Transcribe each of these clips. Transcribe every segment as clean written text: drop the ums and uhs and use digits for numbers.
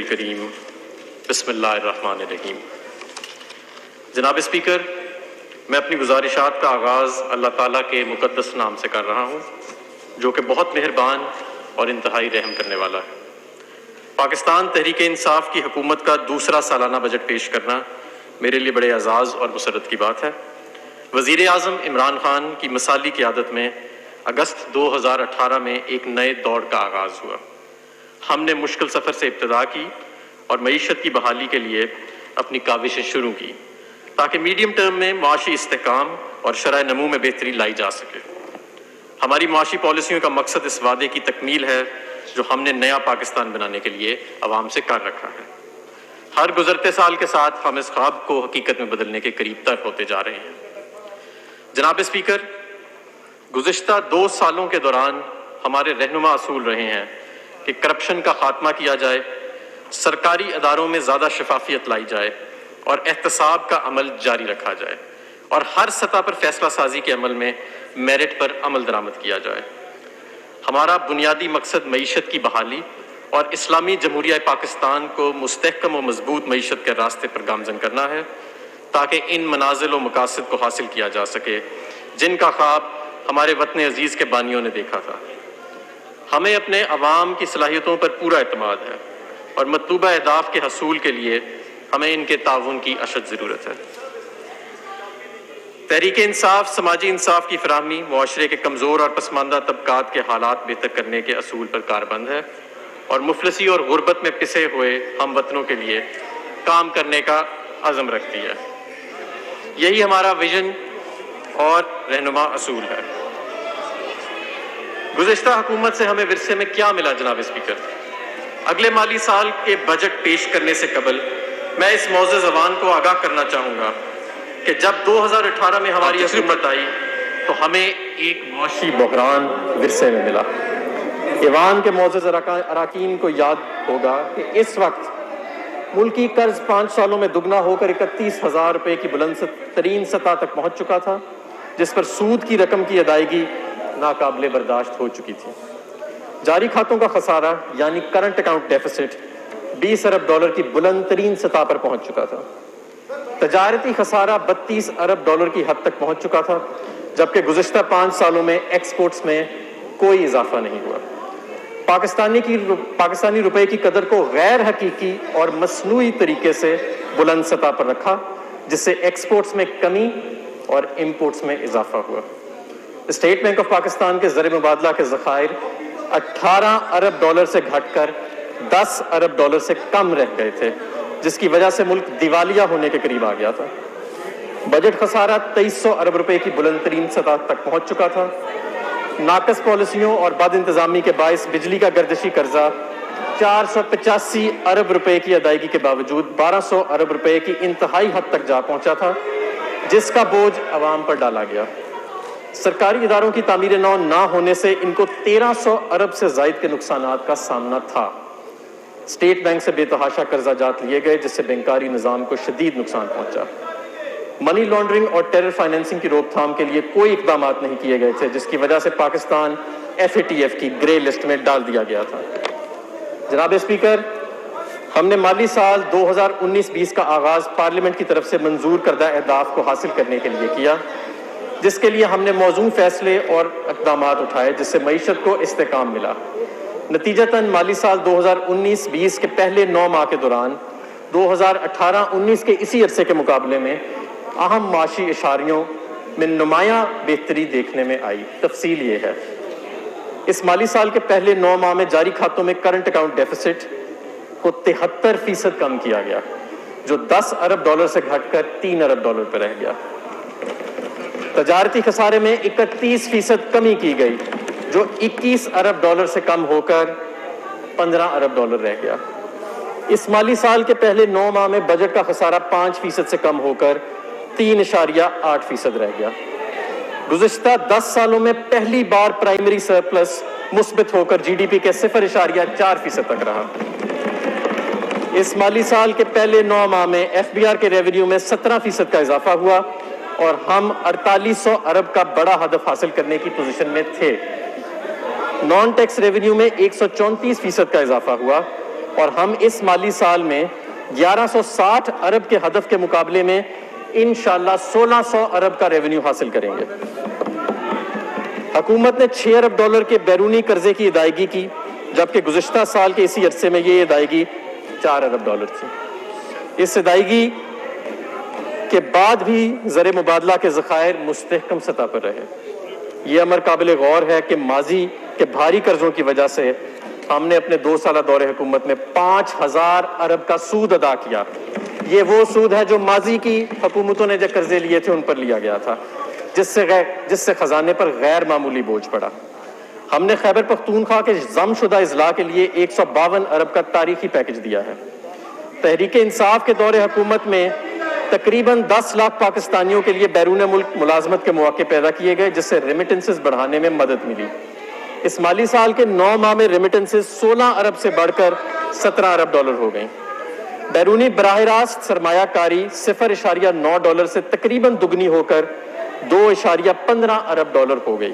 الکریم بسم اللہ الرحمن الرحیم۔ جناب اسپیکر، میں اپنی گزارشات کا آغاز اللہ تعالیٰ کے مقدس نام سے کر رہا ہوں جو کہ بہت مہربان اور انتہائی رحم کرنے والا ہے۔ پاکستان تحریک انصاف کی حکومت کا دوسرا سالانہ بجٹ پیش کرنا میرے لیے بڑے اعزاز اور مسرت کی بات ہے۔ وزیر اعظم عمران خان کی مثالی قیادت میں اگست 2018 میں ایک نئے دور کا آغاز ہوا۔ ہم نے مشکل سفر سے ابتدا کی اور معیشت کی بحالی کے لیے اپنی کاوشیں شروع کی تاکہ میڈیم ٹرم میں معاشی استحکام اور شرح نمو میں بہتری لائی جا سکے۔ ہماری معاشی پالیسیوں کا مقصد اس وعدے کی تکمیل ہے جو ہم نے نیا پاکستان بنانے کے لیے عوام سے کر رکھا ہے۔ ہر گزرتے سال کے ساتھ ہم اس خواب کو حقیقت میں بدلنے کے قریب تر ہوتے جا رہے ہیں۔ جناب اسپیکر، گزشتہ 2 سالوں کے دوران ہمارے رہنما اصول رہے ہیں کہ کرپشن کا خاتمہ کیا جائے، سرکاری اداروں میں زیادہ شفافیت لائی جائے اور احتساب کا عمل جاری رکھا جائے اور ہر سطح پر فیصلہ سازی کے عمل میں میرٹ پر عمل درآمد کیا جائے۔ ہمارا بنیادی مقصد معیشت کی بحالی اور اسلامی جمہوریہ پاکستان کو مستحکم و مضبوط معیشت کے راستے پر گامزن کرنا ہے تاکہ ان منازل و مقاصد کو حاصل کیا جا سکے جن کا خواب ہمارے وطن عزیز کے بانیوں نے دیکھا تھا۔ ہمیں اپنے عوام کی صلاحیتوں پر پورا اعتماد ہے اور مطلوبہ اہداف کے حصول کے لیے ہمیں ان کے تعاون کی اشد ضرورت ہے۔ تحریک انصاف سماجی انصاف کی فراہمی، معاشرے کے کمزور اور پسماندہ طبقات کے حالات بہتر کرنے کے اصول پر کاربند ہے اور مفلسی اور غربت میں پسے ہوئے ہم وطنوں کے لیے کام کرنے کا عزم رکھتی ہے۔ یہی ہمارا ویژن اور رہنما اصول ہے۔ گزشتہ حکومت سے ہمیں ورثے میں کیا ملا جناب اسپیکر؟ اگلے مالی سال کے بجٹ پیش کرنے سے قبل میں اس موزے زبان کو آگاہ کرنا چاہوں گا کہ جب 2018 میں ہماری حکومت آئی تو ہمیں ایک معاشی بحران ورثے میں ملا۔ ایوان کے معزز اراکین کو یاد ہوگا کہ اس وقت ملکی قرض 5 سالوں میں دگنا ہو کر 31,000 روپے کی بلند ترین سطح تک پہنچ چکا تھا، جس پر سود کی رقم کی ادائیگی ناقابل برداشت ہو چکی تھی۔ جاری کھاتوں کا خسارہ یعنی کرنٹ اکاؤنٹ ڈیفیسٹ 20 ارب ڈالر کی بلند ترین سطح پر پہنچ چکا تھا۔ تجارتی خسارہ 32 ارب ڈالر کی حد تک پہنچ چکا تھا، جبکہ گزشتہ 5 سالوں میں ایکسپورٹس میں کوئی اضافہ نہیں ہوا۔ پاکستانی روپے کی قدر کو غیر حقیقی اور مصنوعی طریقے سے بلند سطح پر رکھا، جس سے ایکسپورٹس میں کمی اور امپورٹس میں اضافہ ہوا۔ اسٹیٹ بینک آف پاکستان کے زر مبادلہ کے ذخائر 18 ارب ڈالر سے گھٹ کر 10 ارب ڈالر سے کم رہ گئے تھے، جس کی وجہ سے ملک دیوالیہ ہونے کے قریب آ گیا تھا۔ بجٹ خسارہ 2300 ارب روپے کی بلند ترین سطح تک پہنچ چکا تھا۔ ناقص پالیسیوں اور بد انتظامی کے باعث بجلی کا گردشی قرضہ 485 ارب روپے کی ادائیگی کے باوجود 1200 ارب روپے کی انتہائی حد تک جا پہنچا تھا، جس کا بوجھ عوام پر ڈالا گیا۔ سرکاری اداروں کی تعمیر نو نہ ہونے سے ان کو 1300 ارب سے زائد کے نقصانات کا سامنا تھا۔ اسٹیٹ بینک سے بے تحاشا قرضہ جات لیے گئے، جس سے بینکاری نظام کو شدید نقصان پہنچا۔ منی لانڈرنگ اور ٹیرر فائنینسنگ کی روک تھام کے لیے کوئی اقدامات نہیں کیے گئے تھے، جس کی وجہ سے پاکستان FATF کی گرے لسٹ میں ڈال دیا گیا تھا۔ جناب اسپیکر، ہم نے مالی سال 2019-20 کا آغاز پارلیمنٹ کی طرف سے منظور کردہ اہداف کو حاصل کرنے کے لیے کیا، جس کے لیے ہم نے موزوں فیصلے اور اقدامات اٹھائے، جس سے معیشت کو استحکام ملا۔ نتیجتاً مالی سال 2019-20 کے پہلے 9 ماہ کے دوران 2018-19 کے اسی عرصے کے مقابلے میں اہم معاشی اشاریوں میں نمایاں بہتری دیکھنے میں آئی۔ تفصیل یہ ہے، اس مالی سال کے پہلے 9 ماہ میں جاری کھاتوں میں کرنٹ اکاؤنٹ ڈیفیسٹ کو 73% کم کیا گیا، جو 10 ارب ڈالر سے گھٹ کر 3 ارب ڈالر پر رہ گیا۔ تجارتی خسارے میں 31% کمی کی گئی، جو 21 ارب ڈالر سے کم ہو کر 15 ارب ڈالر رہ گیا۔ اس مالی سال کے پہلے 9 ماہ میں بجٹ کا خسارہ 5% سے کم ہو کر 3.8% رہ گیا۔ گزشتہ 10 سالوں میں پہلی بار پرائمری سرپلس مثبت ہو کر GDP کے 0.4% تک رہا۔ اس مالی سال کے پہلے 9 ماہ میں FBR کے ریونیو میں 17% کا اضافہ ہوا اور ہم 4800 ارب کا بڑا ہدف حاصل کرنے کی پوزیشن میں تھے۔ نان ٹیکس ریونیو میں 134% کا اضافہ ہوا اور ہم اس مالی سال میں 1160 ارب کے ہدف کے مقابلے میں انشاءاللہ 1600 ارب کا ریونیو حاصل کریں گے۔ حکومت نے 6 ارب ڈالر کے بیرونی قرضے کی ادائیگی کی، جبکہ گزشتہ سال کے اسی عرصے میں یہ ادائیگی 4 ارب ڈالر تھی۔ اس ادائیگی کے بعد بھی زر مبادلہ کے ذخائر مستحکم سطح پر رہے۔ یہ امر قابل غور ہے کہ ماضی کے بھاری قرضوں کی وجہ سے ہم نے اپنے 2 سالہ دور حکومت میں 5000 ارب کا سود ادا کیا۔ یہ وہ سود ہے جو ماضی کی حکومتوں نے جو قرضے لیے تھے ان پر لیا گیا تھا، جس سے خزانے پر غیر معمولی بوجھ پڑا۔ ہم نے خیبر پختونخوا کے ضم شدہ اضلاع کے لیے 152 ارب کا تاریخی پیکج دیا ہے۔ تحریک انصاف کے دور حکومت میں تقریباً 10 لاکھ پاکستانیوں کے لیے بیرون ملک ملازمت کے مواقع پیدا کیے گئے، جس سے ریمیٹنسز بڑھانے میں مدد ملی۔ اس مالی سال کے 9 ماہ میں ریمیٹنسز 16 ارب سے بڑھ کر 17 ارب ڈالر ہو گئیں۔ بیرونی براہ راست سرمایہ کاری 0.9 ڈالر سے تقریباً دگنی ہو کر 2.15 ارب ڈالر ہو گئی۔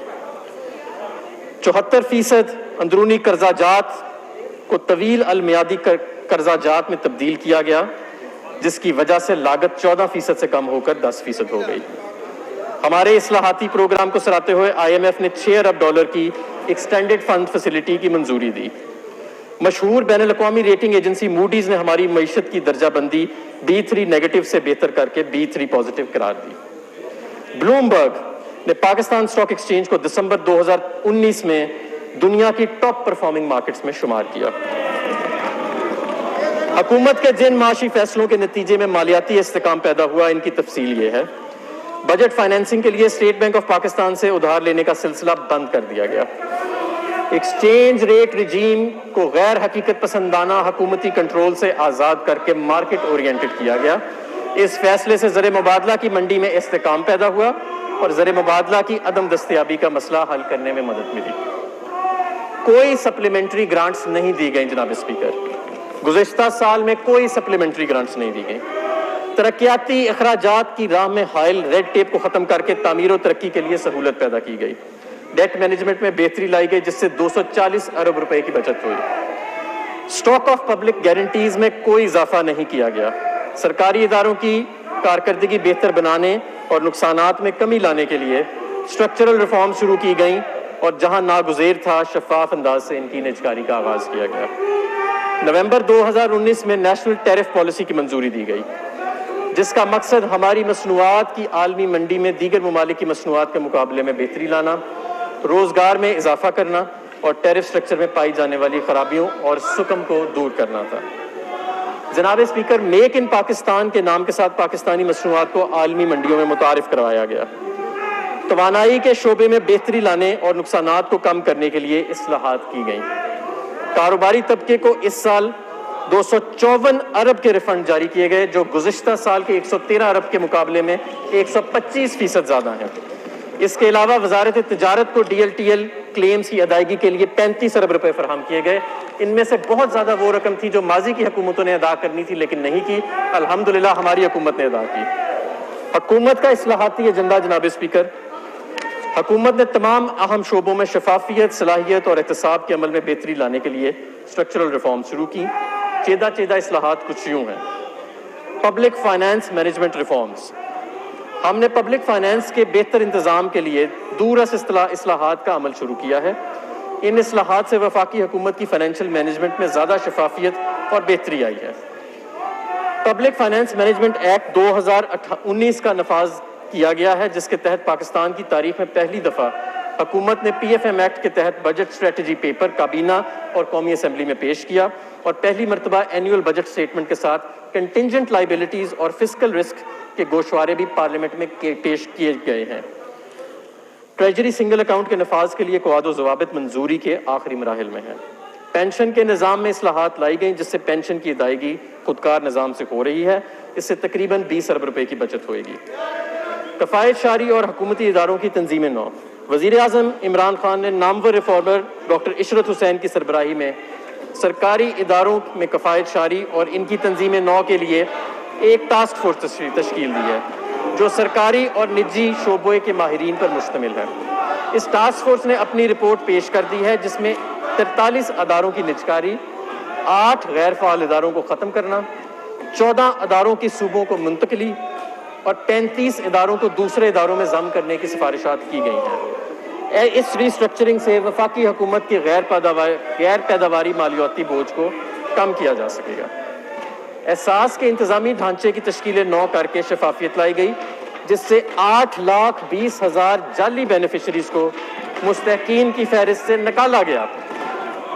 74% اندرونی قرضہ جات کو طویل المیادی قرضہ جات میں تبدیل کیا گیا، جس کی وجہ سے لاگت 14% سے کم ہو کر 10% ہو گئی۔ ہمارے اصلاحاتی پروگرام کو سراہتے ہوئے IMF نے 6 ارب ڈالر کی ایکسٹینڈڈ فنڈ فیسلٹی کی منظوری دی۔ مشہور بین الاقوامی ریٹنگ ایجنسی موڈیز نے ہماری معیشت کی درجہ بندی B3 نیگیٹو سے بہتر کر کے B3 پازیٹو قرار دی۔ بلومبرگ نے پاکستان اسٹاک ایکسچینج کو دسمبر 2019 میں دنیا کی ٹاپ پرفارمنگ مارکیٹس میں شمار کیا۔ حکومت کے جن معاشی فیصلوں کے نتیجے میں مالیاتی استحکام پیدا ہوا، ان کی تفصیل یہ ہے۔ بجٹ فائنینسنگ کے لیے اسٹیٹ بینک آف پاکستان سے ادھار لینے کا سلسلہ بند کر دیا گیا۔ ایکسچینج ریٹ رجیم کو غیر حقیقت پسندانہ حکومتی کنٹرول سے آزاد کر کے مارکیٹ اورینٹڈ کیا گیا۔ اس فیصلے سے زر مبادلہ کی منڈی میں استحکام پیدا ہوا اور زر مبادلہ کی عدم دستیابی کا مسئلہ حل کرنے میں مدد ملی۔ کوئی سپلیمنٹری گرانٹس نہیں دی گئیں جناب اسپیکر، گزشتہ سال میں کوئی سپلیمنٹری گرانٹس نہیں دی گئیں۔ ترقیاتی اخراجات کی راہ میں حائل ریڈ ٹیپ کو ختم کر کے تعمیر و ترقی کے لیے سہولت پیدا کی گئی۔ ڈیٹ مینجمنٹ میں بہتری لائی گئی، جس سے 240 ارب روپے کی بچت ہوئی۔ اسٹاک آف پبلک گارنٹیز میں کوئی اضافہ نہیں کیا گیا۔ سرکاری اداروں کی کارکردگی بہتر بنانے اور نقصانات میں کمی لانے کے لیے اسٹرکچرل ریفارم شروع کی گئیں، اور جہاں ناگزیر تھا شفاف انداز سے ان کی نجکاری کا آغاز کیا گیا۔ نومبر 2019 میں نیشنل ٹیرف پالیسی کی منظوری دی گئی، جس کا مقصد ہماری مصنوعات کی عالمی منڈی میں دیگر ممالک کی مصنوعات کے مقابلے میں بہتری لانا، روزگار میں اضافہ کرنا اور ٹیرف سٹرکچر میں پائی جانے والی خرابیوں اور سکم کو دور کرنا تھا۔ جناب اسپیکر، میک ان پاکستان کے نام کے ساتھ پاکستانی مصنوعات کو عالمی منڈیوں میں متعارف کروایا گیا۔ توانائی کے شعبے میں بہتری لانے اور نقصانات کو کم کرنے کے لیے اصلاحات کی گئیں۔ کاروباری طبقے کو اس سال 254 ارب کے ریفنڈ جاری کیے گئے، جو گزشتہ سال کے 113 ارب کے مقابلے میں 125% زیادہ ہیں۔ اس کے علاوہ وزارت تجارت کو DLTL کلیمز کی ادائیگی کے لیے 35 ارب روپے فراہم کیے گئے۔ ان میں سے بہت زیادہ وہ رقم تھی جو ماضی کی حکومتوں نے ادا کرنی تھی لیکن نہیں کی، الحمدللہ ہماری حکومت نے ادا کی۔ حکومت کا اصلاحاتی ایجنڈا جناب اسپیکر، حکومت نے تمام اہم شعبوں میں شفافیت، صلاحیت اور احتساب کے عمل میں بہتری لانے کے لیے اسٹرکچرل ریفارم شروع کی۔ چیدہ اصلاحات کچھ یوں ہیں۔ پبلک فائنانس مینجمنٹ ریفارمز، ہم نے پبلک فائنانس کے بہتر انتظام کے لیے دورس اصلاحات کا عمل شروع کیا ہے۔ ان اصلاحات سے وفاقی حکومت کی فائنینشیل مینجمنٹ میں زیادہ شفافیت اور بہتری آئی ہے۔ پبلک فائنانس مینجمنٹ ایکٹ 2019 کا نفاذ کیا گیا ہے، جس کے تحت پاکستان کی تاریخ میں پہلی دفعہ حکومت نے PFM ایکٹ کے تحت بجٹ اسٹریٹجی پیپر کابینہ اور قومی اسمبلی میں پیش کیا، اور پہلی مرتبہ اینیول بجٹ سٹیٹمنٹ کے ساتھ کنٹینجنٹ لائبلٹیز اور فسکل رسک کے گوشوارے بھی پارلیمنٹ میں پیش کیے گئے ہیں۔ ٹریجری سنگل اکاؤنٹ کے نفاذ کے لیے قواعد و ضوابط منظوری کے آخری مراحل میں ہیں۔ پینشن کے نظام میں اصلاحات لائی گئیں، جس سے پینشن کی ادائیگی خودکار نظام سے ہو رہی ہے۔ اس سے تقریباً 20 ارب روپے کی بچت ہوئے گی۔ کفایت شاری اور حکومتی اداروں کی تنظیم نو، وزیر اعظم عمران خان نے نامور ریفارمر ڈاکٹر عشرت حسین کی سربراہی میں سرکاری اداروں میں کفایت شاری اور ان کی تنظیم نو کے لیے ایک ٹاسک فورس تشکیل دی ہے، جو سرکاری اور نجی شعبے کے ماہرین پر مشتمل ہے۔ اس ٹاسک فورس نے اپنی رپورٹ پیش کر دی ہے، جس میں 43 اداروں کی نجکاری، 8 غیر فعال اداروں کو ختم کرنا، 14 اداروں کی صوبوں کو منتقلی اور 35 اداروں کو دوسرے اداروں میں ضم کرنے کی سفارشات کی گئی ہیں۔ اس ری اسٹرکچرنگ سے وفاقی حکومت کی غیر پیداواری مالیاتی بوجھ کو کم کیا جا سکے گا۔ احساس کے انتظامی ڈھانچے کی تشکیل نو کر کے شفافیت لائی گئی، جس سے 8,20,000 جعلی بینیفیشریز کو مستحقین کی فہرست سے نکالا گیا۔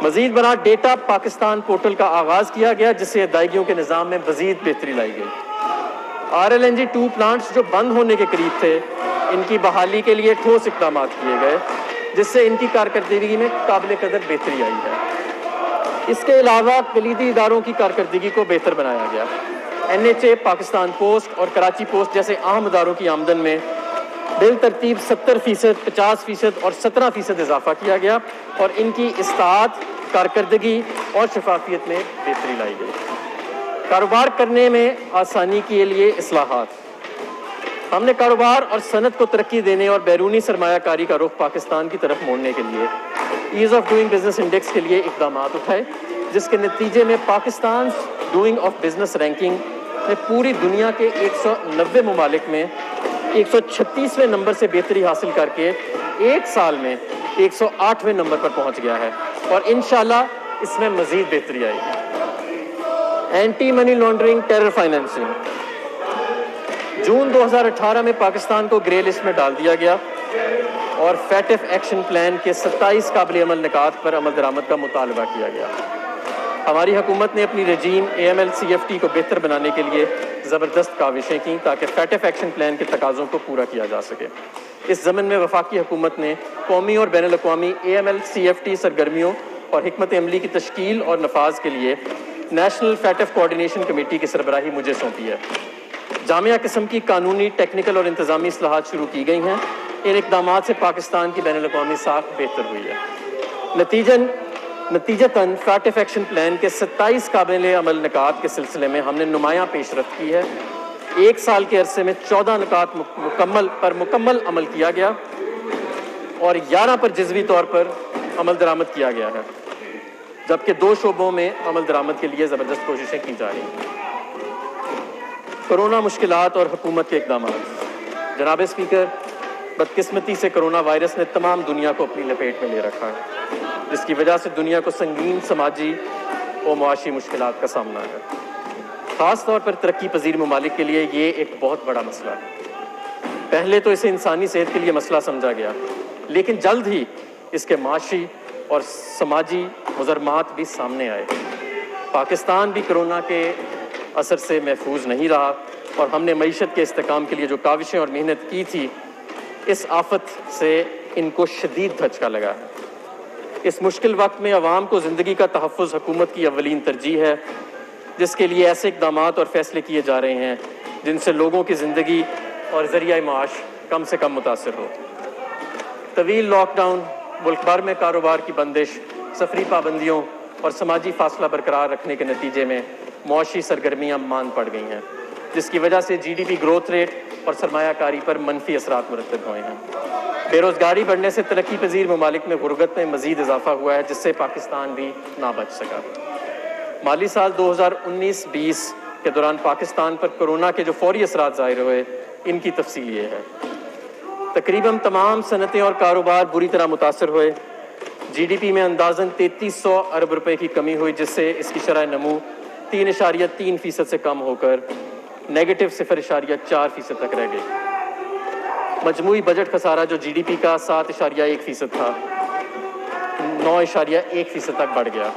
مزید برآں ڈیٹا پاکستان پورٹل کا آغاز کیا گیا، جس سے ادائیگیوں کے نظام میں مزید بہتری لائی گئی۔ RLNG 2 پلانٹس جو بند ہونے کے قریب تھے، ان کی بحالی کے لیے ٹھوس اقدامات کیے گئے، جس سے ان کی کارکردگی میں قابل قدر بہتری آئی ہے۔ اس کے علاوہ کلیدی اداروں کی کارکردگی کو بہتر بنایا گیا۔ NHA، پاکستان پوسٹ اور کراچی پوسٹ جیسے اہم اداروں کی آمدن میں بالترتیب 70%، 50% اور 17% اضافہ کیا گیا اور ان کی اصلاحات، کارکردگی اور شفافیت میں بہتری لائی گئی۔ کاروبار کرنے میں آسانی کے لیے اصلاحات۔ ہم نے کاروبار اور صنعت کو ترقی دینے اور بیرونی سرمایہ کاری کا رخ پاکستان کی طرف موڑنے کے لیے as of doing business index کے لیے اقدامات اٹھائے، جس کے نتیجے میں Pakistan doing of business ranking میں پوری دنیا کے 190 ممالک میں 136ویں نمبر سے بہتری حاصل کر کے ایک سال میں 108ویں نمبر پر پہنچ گیا ہے اور انشاءاللہ اس میں مزید بہتری آئے گی۔ Anti money laundering, terror financing. June 2018 میں پاکستان کو گرے لسٹ میں ڈال دیا گیا اور فیٹف ایکشن پلان کے 27 قابل عمل نکات پر عمل درآمد کا مطالبہ کیا گیا۔ ہماری حکومت نے اپنی رجیم AML CFT کو بہتر بنانے کے لیے زبردست کاوشیں کی تاکہ فیٹف ایکشن پلان کے تقاضوں کو پورا کیا جا سکے۔ اس ضمن میں وفاقی حکومت نے قومی اور بین الاقوامی AML CFT سرگرمیوں اور حکمت عملی کی تشکیل اور نفاذ کے لیے نیشنل فیٹف کوآرڈینیشن کمیٹی کی سربراہی مجھے سونپی ہے۔ جامعہ قسم کی قانونی، ٹیکنیکل اور انتظامی اصلاحات شروع کی گئی ہیں۔ ان اقدامات سے پاکستان کی بین الاقوامی ساکھ بہتر ہوئی ہے۔ نتیجتاً فیٹف ایکشن پلان کے 27 قابل عمل نکات کے سلسلے میں ہم نے نمایاں پیش رفت کی ہے۔ ایک سال کے عرصے میں 14 نکات مکمل عمل کیا گیا اور 11 پر جزوی طور پر عمل درآمد کیا گیا ہے، جبکہ 2 شعبوں میں عمل درآمد کے لیے زبردست کوششیں کی جا رہی ہیں۔ کرونا مشکلات اور حکومت کے اقدامات۔ جناب اسپیکر، بدقسمتی سے کرونا وائرس نے تمام دنیا کو اپنی لپیٹ میں لے رکھا ہے، جس کی وجہ سے دنیا کو سنگین سماجی اور معاشی مشکلات کا سامنا ہے۔ خاص طور پر ترقی پذیر ممالک کے لیے یہ ایک بہت بڑا مسئلہ ہے۔ پہلے تو اسے انسانی صحت کے لیے مسئلہ سمجھا گیا، لیکن جلد ہی اس کے معاشی اور سماجی مضرات بھی سامنے آئے۔ پاکستان بھی کرونا کے اثر سے محفوظ نہیں رہا اور ہم نے معیشت کے استحکام کے لیے جو کاوشیں اور محنت کی تھی، اس آفت سے ان کو شدید دھچکا لگا ہے۔ اس مشکل وقت میں عوام کو زندگی کا تحفظ حکومت کی اولین ترجیح ہے، جس کے لیے ایسے اقدامات اور فیصلے کیے جا رہے ہیں جن سے لوگوں کی زندگی اور ذریعہ معاش کم سے کم متاثر ہو۔ طویل لاک ڈاؤن، ملک بھر میں کاروبار کی بندش، سفری پابندیوں اور سماجی فاصلہ برقرار رکھنے کے نتیجے میں معاشی سرگرمیاں ماند پڑ گئی ہیں، جس کی وجہ سے GDP گروتھ ریٹ اور سرمایہ کاری پر منفی اثرات مرتب ہوئے ہیں۔ بے روزگاری بڑھنے سے ترقی پذیر ممالک میں غربت میں مزید اضافہ ہوا ہے، جس سے پاکستان بھی نہ بچ سکا۔ مالی سال 2019-20 کے دوران پاکستان پر کرونا کے جو فوری اثرات ظاہر ہوئے، ان کی تفصیل یہ ہے۔ تقریباً تمام صنعتیں اور کاروبار بری طرح متاثر ہوئے۔ GDP میں اندازاً 3300 ارب روپے کی کمی ہوئی، جس سے اس کی شرح نمو 3.3% سے کم ہو کر نیگیٹو 0.4% تک رہ گئی۔ مجموعی بجٹ خسارہ جو GDP کا 7.1% تھا، 9.1% تک بڑھ گیا۔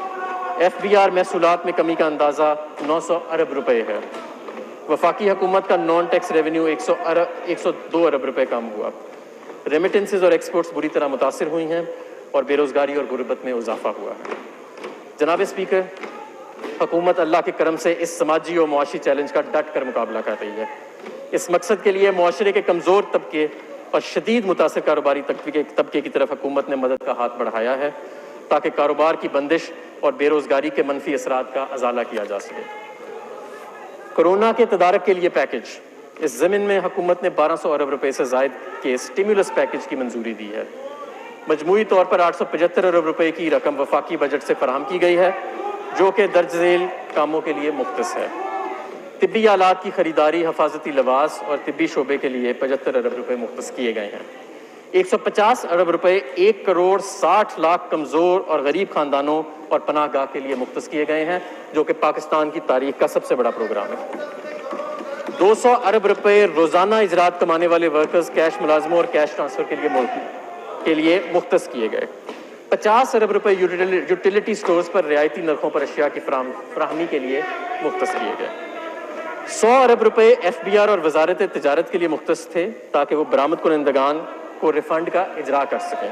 FBR محصولات میں کمی کا اندازہ 900 ارب روپے ہے۔ وفاقی حکومت کا نان ٹیکس ریونیو 102 ارب روپے کم ہوا۔ ریمیٹنسز اور ایکسپورٹس بری طرح متاثر ہوئی ہیں اور بے روزگاری اور غربت میں اضافہ ہوا ہے۔ جناب اسپیکر، حکومت اللہ کے کرم سے اس سماجی اور معاشی چیلنج کا ڈٹ کر مقابلہ کر رہی ہے۔ اس مقصد کے لیے معاشرے کے کمزور طبقے اور شدید متاثر کاروباری طبقے کی طرف حکومت نے مدد کا ہاتھ بڑھایا ہے تاکہ کاروبار کی بندش اور بے روزگاری کے منفی اثرات کا ازالہ کیا جا سکے۔ کرونا کے تدارک کے لیے پیکج۔ اس ضمن میں حکومت نے 1200 ارب روپے سے زائد کے سٹیمولس پیکج کی منظوری دی ہے۔ مجموعی طور پر 875 ارب روپے کی رقم وفاقی بجٹ سے فراہم کی گئی ہے، جو کہ درج ذیل کاموں کے لیے مختص ہے۔ طبی آلات کی خریداری، حفاظتی لباس اور طبی شعبے کے لیے 75 ارب روپے مختص کیے گئے ہیں۔ 150 ارب روپے 1 کروڑ 60 لاکھ کمزور اور غریب خاندانوں اور پناہ گاہ کے لیے مختص کیے گئے ہیں، جو کہ پاکستان کی تاریخ کا سب سے بڑا پروگرام ہے۔ 200 ارب روپے روزانہ اجرات کمانے والے ورکرز، کیش ملازموں اور کیش ٹرانسفر کے لیے مختص کیے گئے۔ 50 ارب روپے یوٹیلیٹی سٹورز پر رعایتی نرخوں پر اشیاء کی فراہمی کے لیے مختص کیے گئے۔ 100 ارب روپے FBR اور وزارت تجارت کے لیے مختص تھے تاکہ وہ برآمد کنندگان کو ریفنڈ کا اجرا کر سکیں۔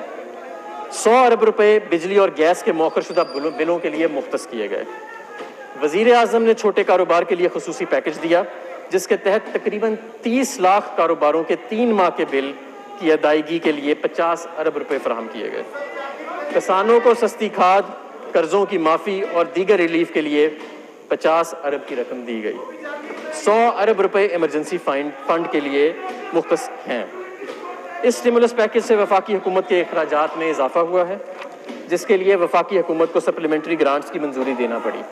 100 ارب روپے بجلی اور گیس کے مؤخر شدہ بلوں کے لیے مختص کیے گئے۔ وزیر اعظم نے چھوٹے کاروبار کے لیے خصوصی پیکج دیا، جس کے تحت تقریباً 30 لاکھ کاروباروں کے 3 ماہ کے بل کی ادائیگی کے لیے 50 ارب روپے فراہم کیے گئے۔ کسانوں کو سستی کھاد، قرضوں کی معافی اور دیگر ریلیف کے لیے 50 ارب کی رقم دی گئی۔ 100 ارب روپے ایمرجنسی فنڈ کے لیے مختص ہیں۔ اس اسٹیمولس پیکج سے وفاقی حکومت کے اخراجات میں اضافہ ہوا ہے، جس کے لیے وفاقی حکومت کو سپلیمنٹری گرانٹس کی منظوری دینا پڑی۔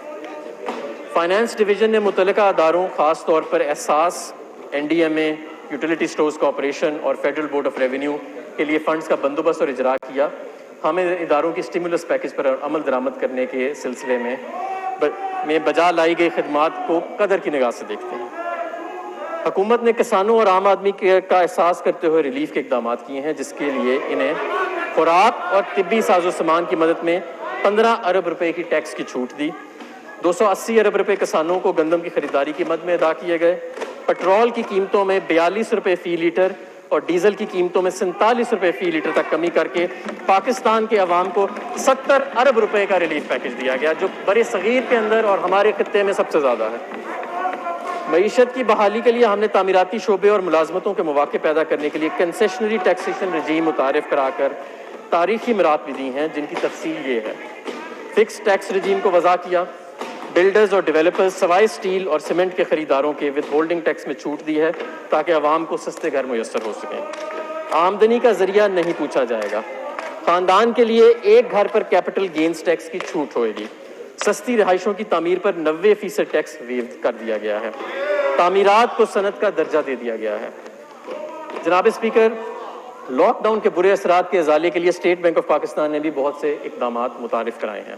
فائنانس ڈویژن نے متعلقہ اداروں، خاص طور پر احساس، NDMA، یوٹیلیٹی سٹورز کارپوریشن اور فیڈرل بورڈ آف ریونیو کے لیے فنڈز کا بندوبست اور اجرا کیا۔ ہم اداروں کی اسٹیمولس پیکج پر عمل درآمد کرنے کے سلسلے میں بجا لائی گئی خدمات کو قدر کی نگاہ سے دیکھتے ہیں۔ حکومت نے کسانوں اور عام آدمی کا احساس کرتے ہوئے ریلیف کے اقدامات کیے ہیں، جس کے لیے انہیں خوراک اور طبی ساز و سامان کی مدد میں 15 ارب روپے کی ٹیکس کی چھوٹ دی۔ 280 ارب روپے کسانوں کو گندم کی خریداری کی مد میں ادا کیے گئے۔ پٹرول کی قیمتوں میں 42 روپے فی لیٹر اور ڈیزل کی قیمتوں میں 47 روپے فی لیٹر تک کمی کر کے پاکستان کے عوام کو 70 ارب روپے کا ریلیف پیکج دیا گیا، جو بر صغیر کے اندر اور ہمارے خطے میں سب سے زیادہ ہے۔ معیشت کی بحالی کے لیے ہم نے تعمیراتی شعبے اور ملازمتوں کے مواقع پیدا کرنے کے لیے کنسیشنری ٹیکسیشن رجیم متعارف کرا کر تاریخی مراعات بھی دی ہیں، جن کی تفصیل یہ ہے۔ فکس ٹیکس رجیم کو وضع کیا۔ بلڈرز اور ڈیولپرز سوائے اسٹیل اور سیمنٹ کے خریداروں کے ود ہولڈنگ ٹیکس میں چھوٹ دی ہے تاکہ عوام کو سستے گھر میسر ہو سکیں۔ آمدنی کا ذریعہ نہیں پوچھا جائے گا۔ خاندان کے لیے ایک گھر پر کیپٹل گینز ٹیکس کی چھوٹ ہوئے گی۔ سستی رہائشوں کی تعمیر پر 90% ٹیکس ویو کر دیا گیا ہے۔ تعمیرات کو صنعت کا درجہ دے دیا گیا ہے۔ جناب اسپیکر، لاک ڈاؤن کے برے اثرات کے ازالے کے لیے اسٹیٹ بینک آف پاکستان نے بھی بہت سے اقدامات متعارف کرائے ہیں۔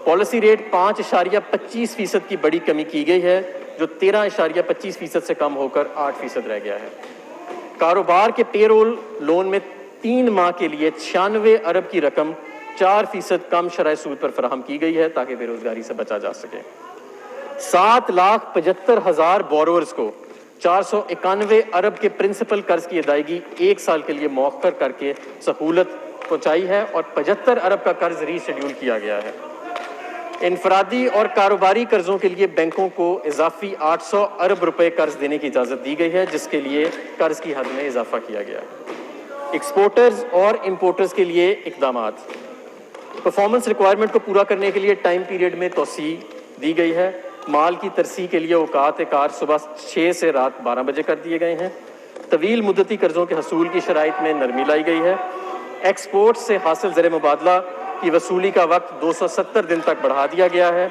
پالیسی ریٹ 5.25% کی بڑی کمی کی گئی ہے، جو 13.25% سے کم ہو کر 8% رہ گیا ہے۔ کاروبار کے پے رول لون میں 3 ماہ کے لیے 96 ارب کی رقم 4% کم شرح سود پر فراہم کی گئی ہے تاکہ بے روزگاری سے بچا جا سکے۔ 7,75,000 بورورز کو 491 ارب کے پرنسپل قرض کی ادائیگی 1 سال کے لیے مؤخر کر کے سہولت پہنچائی ہے اور 75 ارب کا قرض ری شیڈیول کیا گیا ہے۔ انفرادی اور کاروباری قرضوں کے لیے بینکوں کو اضافی 800 ارب روپے قرض دینے کی اجازت دی گئی ہے، جس کے لیے قرض کی حد میں اضافہ کیا گیا ہے۔ ایکسپورٹرز اور امپورٹرز کے لیے اقدامات۔ پرفارمنس ریکوائرمنٹ کو پورا کرنے کے لیے ٹائم پیریڈ میں توسیع دی گئی ہے۔ مال کی ترسیح کے لیے اوقات کار صبح 6 سے رات 12 بجے کر دیے گئے ہیں۔ طویل مدتی قرضوں کے حصول کی شرائط میں نرمی لائی گئی ہے۔ ایکسپورٹ سے حاصل زر مبادلہ کی وصولی کا وقت 270 دن تک بڑھا دیا گیا ہے۔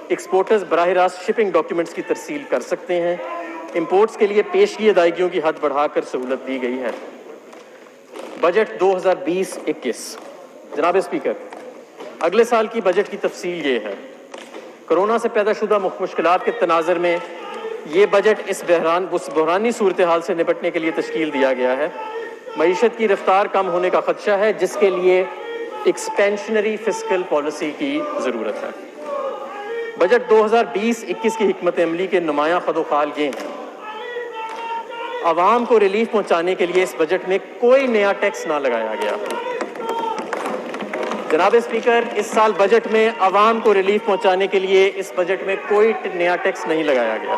ایکسپورٹرز براہ راست شپنگ ڈاکیومنٹس کی ترسیل کر سکتے ہیں۔ امپورٹس کے لیے پیشگی ادائیگیوں کی حد بڑھا کر سہولت دی گئی ہے۔ بجٹ 2020-21۔ جناب اسپیکر، اگلے سال کی بجٹ کی تفصیل یہ ہے۔ کرونا سے پیدا شدہ مشکلات کے تناظر میں یہ بجٹ اس بحرانی صورتحال سے نپٹنے کے لیے تشکیل دیا گیا ہے۔ معیشت کی رفتار کم ہونے کا خدشہ ہے، جس کے لیے ایکسپینشنری فسکل پالیسی کی ضرورت ہے۔ بجٹ 2020-21 کی حکمت عملی کے نمایاں خد و خال یہ ہیں۔ عوام کو ریلیف پہنچانے کے لیے اس بجٹ میں کوئی نیا ٹیکس نہ لگایا گیا۔ جناب اسپیکر، اس سال بجٹ میں عوام کو ریلیف پہنچانے کے لیے اس بجٹ میں کوئی نیا ٹیکس نہیں لگایا گیا۔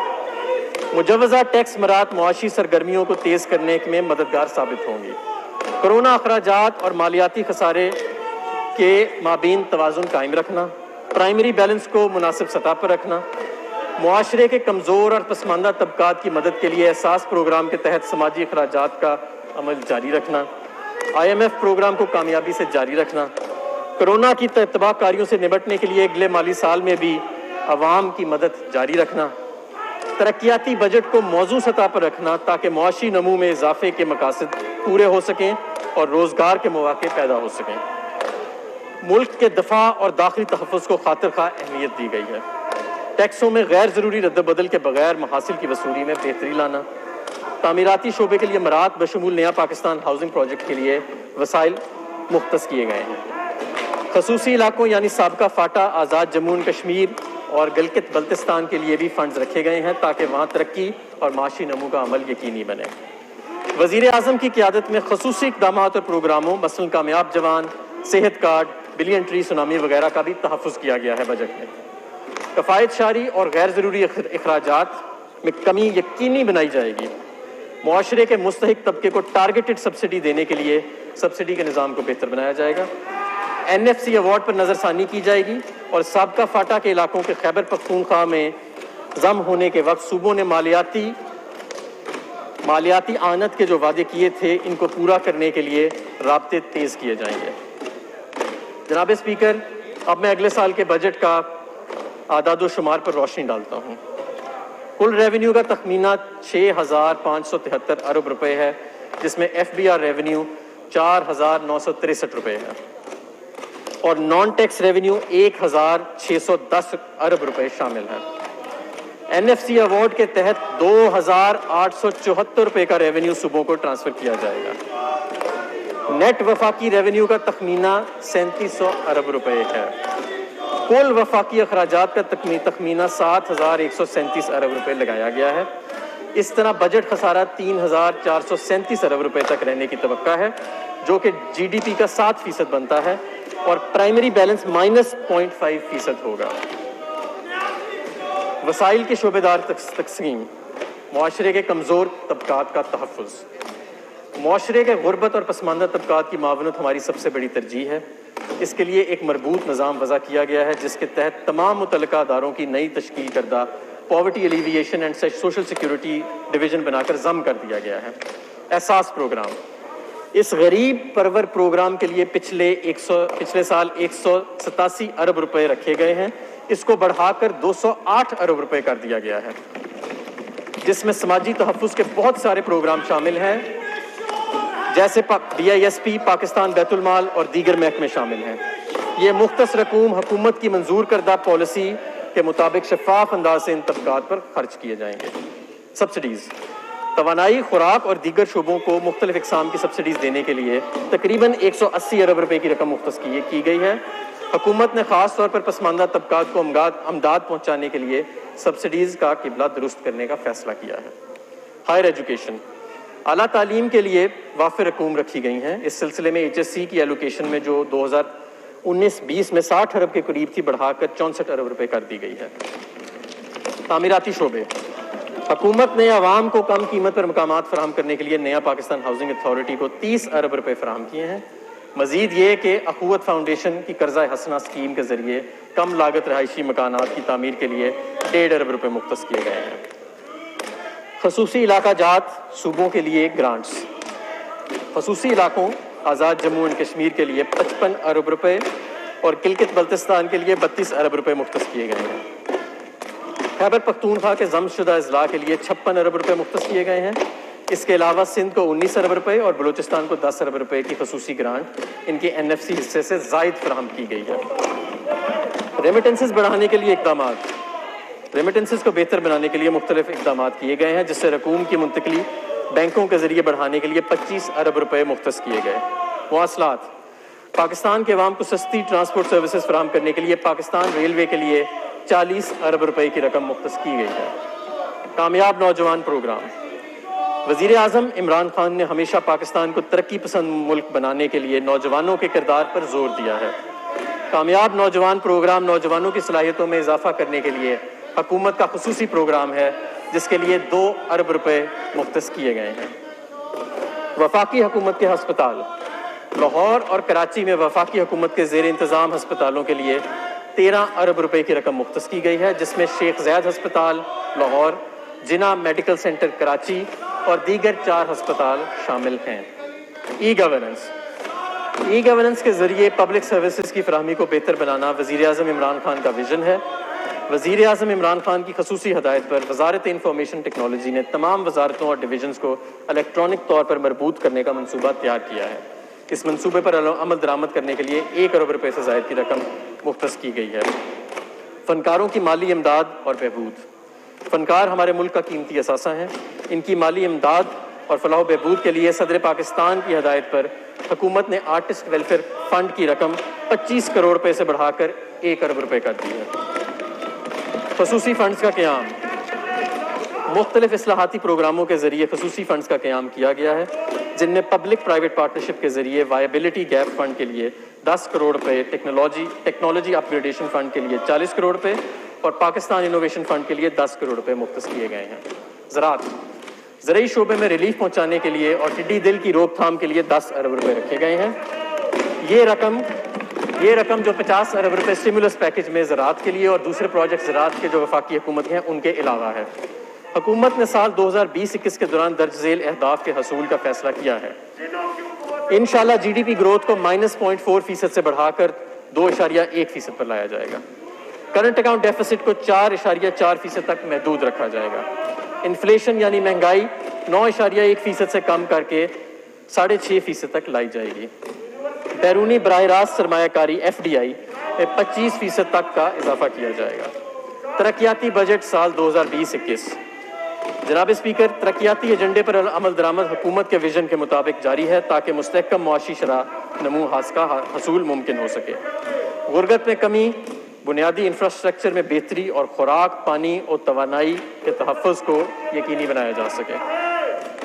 مجوزہ ٹیکس مرات معاشی سرگرمیوں کو تیز کرنے میں مددگار ثابت ہوں گی۔ کرونا اخراجات اور مالیاتی خسارے کے مابین توازن قائم رکھنا، پرائمری بیلنس کو مناسب سطح پر رکھنا، معاشرے کے کمزور اور پسماندہ طبقات کی مدد کے لیے احساس پروگرام کے تحت سماجی اخراجات کا عمل جاری رکھنا، IMF پروگرام کو کامیابی سے جاری رکھنا، کورونا کی تباہ کاریوں سے نمٹنے کے لیے اگلے مالی سال میں بھی عوام کی مدد جاری رکھنا، ترقیاتی بجٹ کو موزوں سطح پر رکھنا تاکہ معاشی نمو میں اضافے کے مقاصد پورے ہو سکیں اور روزگار کے مواقع پیدا ہو سکیں۔ ملک کے دفاع اور داخلی تحفظ کو خاطر خواہ اہمیت دی گئی ہے۔ ٹیکسوں میں غیر ضروری رد و بدل کے بغیر محاصل کی وصولی میں بہتری لانا، تعمیراتی شعبے کے لیے مراعات بشمول نیا پاکستان ہاؤسنگ پروجیکٹ کے لیے وسائل مختص کیے گئے ہیں۔ خصوصی علاقوں یعنی سابقہ فاٹا، آزاد جموں و کشمیر اور گلگت بلتستان کے لیے بھی فنڈز رکھے گئے ہیں تاکہ وہاں ترقی اور معاشی نمو کا عمل یقینی بنے۔ وزیر اعظم کی قیادت میں خصوصی اقدامات اور پروگراموں مثلاً کامیاب جوان، صحت کارڈ، بلین ٹری سونامی وغیرہ کا بھی تحفظ کیا گیا ہے بجٹ میں۔ کفایت شاری اور غیر ضروری اخراجات میں کمی یقینی بنائی جائے گی۔ معاشرے کے مستحق طبقے کو ٹارگیٹڈ سبسڈی دینے کے لیے سبسڈی کے نظام کو بہتر بنایا جائے گا۔ NFC ایوارڈ پر نظر ثانی کی جائے گی اور سابقہ فاٹا کے علاقوں کے خیبر پختونخوا میں ضم ہونے کے وقت صوبوں نے مالیاتی آنت کے جو وعدے کیے تھے ان کو پورا کرنے کے لیے رابطے تیز کیے جائیں گے۔ جناب اسپیکر، اب میں اگلے سال کے بجٹ کا اعداد و شمار پر روشنی ڈالتا ہوں۔ کل ریونیو کا تخمینہ 6,573 ارب روپے ہے، جس میں FBR ریونیو 4,963 روپے ہے اور نان ٹیکس ریونیو 1,610 ارب روپے شامل ہے۔ NFC ایوارڈ کے تحت 2,874 روپے کا ریونیو صوبوں کو ٹرانسفر کیا جائے گا۔ نیٹ وفاقی ریونیو کا تخمینہ 3,700 ارب روپے ہے۔ کل وفاقی اخراجات کا تخمینہ 7,137 ارب روپے لگایا گیا ہے۔ اس طرح بجٹ خسارہ 3,437 ارب روپے تک رہنے کی توقع ہے، جو کہ GDP کا 7% بنتا ہے اور پرائمری بیلنس -0.5% ہوگا۔ وسائل کے شعبے دار تقسیم، معاشرے کے کمزور طبقات کا تحفظ۔ معاشرے کے غربت اور پسماندہ طبقات کی معاونت ہماری سب سے بڑی ترجیح ہے۔ اس کے لیے ایک مربوط نظام وضع کیا گیا ہے جس کے تحت تمام متعلقہ اداروں کی نئی تشکیل کردہ poverty alleviation and social security division بنا کر ضم کر دیا گیا ہے۔ احساس پروگرام، اس غریب پرور پروگرام کے لیے پچھلے سال 187 ارب روپے رکھے گئے ہیں، اس کو بڑھا کر 208 ارب روپے کر دیا گیا ہے، جس میں سماجی تحفظ کے بہت سارے پروگرام شامل ہیں جیسے BISP، پاکستان بیت المال اور دیگر محکمے شامل ہیں۔ یہ مختص رقوم حکومت کی منظور کردہ پالیسی کے مطابق شفاف انداز سے ان طبقات پر خرچ کیے جائیں گے۔ سبسڈیز، توانائی، خوراک اور دیگر شعبوں کو مختلف اقسام کی سبسڈیز دینے کے لیے تقریباً 180 ارب روپے کی رقم مختص کی گئی ہے۔ حکومت نے خاص طور پر پسماندہ طبقات کو امداد پہنچانے کے لیے سبسڈیز کا قبلہ درست کرنے کا فیصلہ کیا ہے۔ ہائر ایجوکیشن، اعلیٰ تعلیم کے لیے وافر رقوم رکھی گئی ہیں۔ اس سلسلے میں HSC کی ایلوکیشن میں جو 2019-20 میں 60 ارب کے قریب تھی، بڑھا کر 64 ارب روپے کر دی گئی ہے۔ تعمیراتی شعبے، حکومت نے عوام کو کم قیمت پر مقامات فراہم کرنے کے لیے نیا پاکستان ہاؤسنگ اتھارٹی کو 30 ارب روپے فراہم کیے ہیں۔ مزید یہ کہ اخوت فاؤنڈیشن کی قرضہ حسنہ اسکیم کے ذریعے کم لاگت رہائشی مکانات کی تعمیر کے لیے 1.5 ارب روپے مختص کیے گئے ہیں۔ خصوصی علاقہ جات صوبوں کے لیے گرانٹس، خصوصی علاقوں آزاد جموں اینڈ کشمیر کے لیے 55 ارب روپے اور گلگت بلتستان کے لیے 32 ارب روپے مختص کیے گئے ہیں۔ خیبر پختونخوا کے ضم شدہ اضلاع کے لیے 56 ارب روپے مختص کیے گئے ہیں۔ اس کے علاوہ سندھ کو 19 ارب روپے اور بلوچستان کو 10 ارب روپے کی خصوصی گرانٹ ان کے NFC حصے سے زائد فراہم کی گئی ہے۔ ریمیٹنسز بڑھانے کے لیے اقدامات، ریمیٹنسز کو بہتر بنانے کے لیے مختلف اقدامات کیے گئے ہیں، جس سے رقوم کی منتقلی بینکوں کے ذریعے بڑھانے کے لیے 25 ارب روپے مختص کیے گئے۔ مواصلات، پاکستان کے عوام کو سستی ٹرانسپورٹ سروسز فراہم کرنے کے لیے پاکستان ریلوے کے لیے 40 ارب روپے کی رقم مختص کی گئی ہے۔ کامیاب نوجوان پروگرام، وزیر اعظم عمران خان نے ہمیشہ پاکستان کو ترقی پسند ملک بنانے کے لیے نوجوانوں کے کردار پر زور دیا ہے۔ کامیاب نوجوان پروگرام نوجوانوں کی صلاحیتوں میں اضافہ کرنے کے لیے حکومت کا خصوصی پروگرام ہے، جس کے لیے 2 ارب روپے مختص کیے گئے ہیں۔ وفاقی حکومت کے ہسپتال، لاہور اور کراچی میں وفاقی حکومت کے زیر انتظام ہسپتالوں کے لیے 13 ارب روپے کی رقم مختص کی گئی ہے، جس میں شیخ زید ہسپتال لاہور، جناح میڈیکل سینٹر کراچی اور دیگر 4 ہسپتال شامل ہیں۔ ای گورننس، ای گورننس کے ذریعے پبلک سروسز کی فراہمی کو بہتر بنانا وزیر اعظم عمران خان کا ویژن ہے۔ وزیر اعظم عمران خان کی خصوصی ہدایت پر وزارت انفارمیشن ٹیکنالوجی نے تمام وزارتوں اور ڈویژنز کو الیکٹرانک طور پر مربوط کرنے کا منصوبہ تیار کیا ہے۔ اس منصوبے پر عمل درآمد کرنے کے لیے 1 ارب روپے سے زائد کی رقم مختص کی گئی ہے۔ فنکاروں کی مالی امداد اور بہبود۔ فنکار ہمارے ملک کا قیمتی اثاثہ ہیں۔ ان کی مالی امداد اور فلاح و بہبود کے لیے صدر پاکستان کی ہدایت پر حکومت نے آرٹسٹ ویلفیئر فنڈ کی رقم 25 کروڑ روپے سے بڑھا کر 1 ارب روپے کر دی ہے۔ خصوصی فنڈز کا قیام۔ مختلف اصلاحاتی پروگراموں کے ذریعے خصوصی فنڈز کا قیام کیا گیا ہے، جن میں پبلک پرائیویٹ پارٹنرشپ کے ذریعے وائبلٹی گیپ فنڈ کے لیے 10 کروڑ روپے، ٹیکنالوجی اپ گریڈیشن فنڈ کے لیے 40 کروڑ روپے اور پاکستان انوویشن فنڈ کے لیے 10 کروڑ روپے مختص کیے گئے ہیں۔ زراعت۔ زرعی شعبے میں ریلیف پہنچانے کے لیے اور ٹڈی دل کی روک تھام کے لیے 10 ارب روپے رکھے گئے ہیں۔ یہ رقم جو 50 ارب روپے اسٹیمولس پیکج میں زراعت کے لیے اور دوسرے پروجیکٹ زراعت کے جو وفاقی حکومت ہیں ان کے علاوہ ہے۔ حکومت نے سال 2020-21 کے دوران درج ذیل اہداف کے حصول کا فیصلہ کیا ہے۔ انشاءاللہ جی ڈی پی گروتھ کو -0.4% سے بڑھا کر 2.1% پر لایا جائے گا۔ کرنٹ اکاؤنٹ ڈیفیسٹ کو 4.4% تک محدود رکھا جائے گا۔ انفلیشن یعنی مہنگائی 9.1% سے کم کر کے 6.5% تک لائی جائے گی۔ بیرونی براہ راست سرمایہ کاری FDI میں 25% تک کا اضافہ کیا جائے گا۔ ترقیاتی بجٹ سال 2020-21۔ جناب اسپیکر، ترقیاتی ایجنڈے پر عمل درآمد حکومت کے ویژن کے مطابق جاری ہے تاکہ مستحکم معاشی شرح نمو کا حصول ممکن ہو سکے۔ غربت میں کمی، بنیادی انفراسٹرکچر میں بہتری اور خوراک، پانی اور توانائی کے تحفظ کو یقینی بنایا جا سکے۔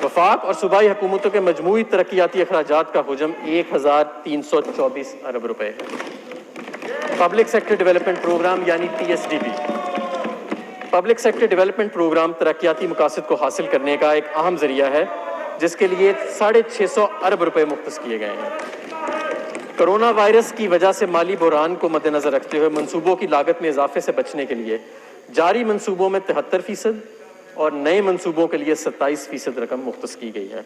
وفاق اور صوبائی حکومتوں کے مجموعی ترقیاتی اخراجات کا حجم 1324 ارب روپے ہے۔ پبلک سیکٹر ڈیولپمنٹ پروگرام یعنی PSDP۔ Public sector development programme ترقیاتی مقاصد کو حاصل کرنے کا ایک اہم ذریعہ ہے، جس کے لیے 650 ارب روپے مختص کیے گئے ہیں۔ کرونا وائرس کی وجہ سے مالی بحران کو مد نظر رکھتے ہوئے منصوبوں کی لاگت میں اضافے سے بچنے کے لیے جاری منصوبوں میں 73% اور نئے منصوبوں کے لیے 27% رقم مختص کی گئی ہے۔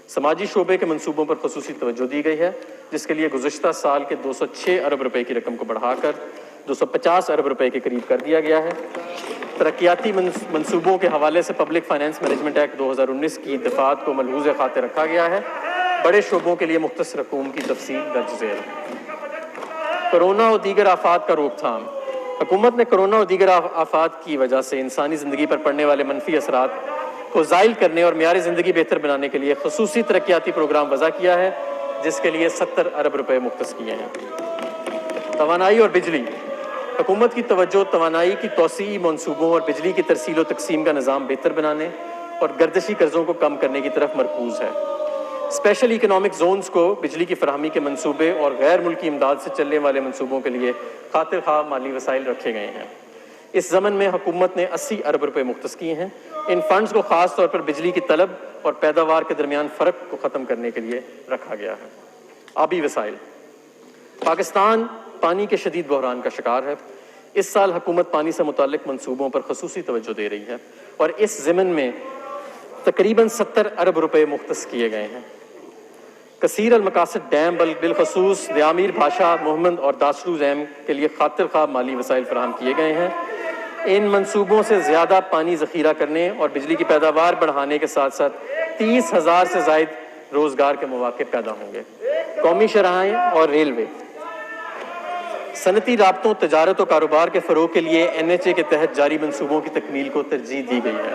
سماجی شعبے کے منصوبوں پر خصوصی توجہ دی گئی ہے، جس کے لیے گزشتہ سال کے 206 ارب روپے کی رقم کو بڑھا کر 250 ارب روپے کے قریب کر دیا گیا ہے۔ ترقیاتی منصوبوں کے حوالے سے پبلک فائنانس مینجمنٹ ایکٹ 2019 کی دفعات کو ملحوظ خاطر رکھا گیا ہے۔ بڑے شعبوں کے لیے مختص رقوم کی تفصیل درج ذیل ہے۔ کرونا اور دیگر آفات کا روک تھام۔ حکومت نے کرونا اور دیگر آفات کی وجہ سے انسانی زندگی پر پڑنے والے منفی اثرات کو زائل کرنے اور معیار زندگی بہتر بنانے کے لیے خصوصی ترقیاتی پروگرام وضع کیا ہے، جس کے لیے 70 ارب روپے مختص کیے ہیں۔ توانائی اور بجلی۔ حکومت کی توجہ توانائی کی توسیعی منصوبوں اور بجلی کی ترسیل و تقسیم کا نظام بہتر بنانے اور گردشی قرضوں کو کم کرنے کی طرف مرکوز ہے۔ اسپیشل اکنامک زونز کو بجلی کی فراہمی کے منصوبے اور غیر ملکی امداد سے چلنے والے منصوبوں کے لیے خاطر خواہ مالی وسائل رکھے گئے ہیں۔ اس ضمن میں حکومت نے 80 ارب روپے مختص کیے ہیں۔ ان فنڈز کو خاص طور پر بجلی کی طلب اور پیداوار کے درمیان فرق کو ختم کرنے کے لیے رکھا گیا ہے۔ آبی وسائل۔ پاکستان پانی کے شدید بحران کا شکار ہے۔ اس سال حکومت پانی سے متعلق منصوبوں پر خصوصی توجہ دے رہی ہے اور اس ضمن میں تقریباً 70 ارب روپے مختص کیے گئے ہیں۔ کثیر المقاصد ڈیم بالخصوص دیامیر بھاشا، محمد اور داسلو ڈیم کے لیے خاطر خواہ مالی وسائل فراہم کیے گئے ہیں۔ ان منصوبوں سے زیادہ پانی ذخیرہ کرنے اور بجلی کی پیداوار بڑھانے کے ساتھ ساتھ 30,000 سے زائد روزگار کے مواقع پیدا ہوں گے۔ قومی شاہراہیں اور ریلوے۔ صنعتی رابطوں، تجارت و کاروبار کے فروغ کے لیے NHA کے تحت جاری منصوبوں کی تکمیل کو ترجیح دی گئی ہے۔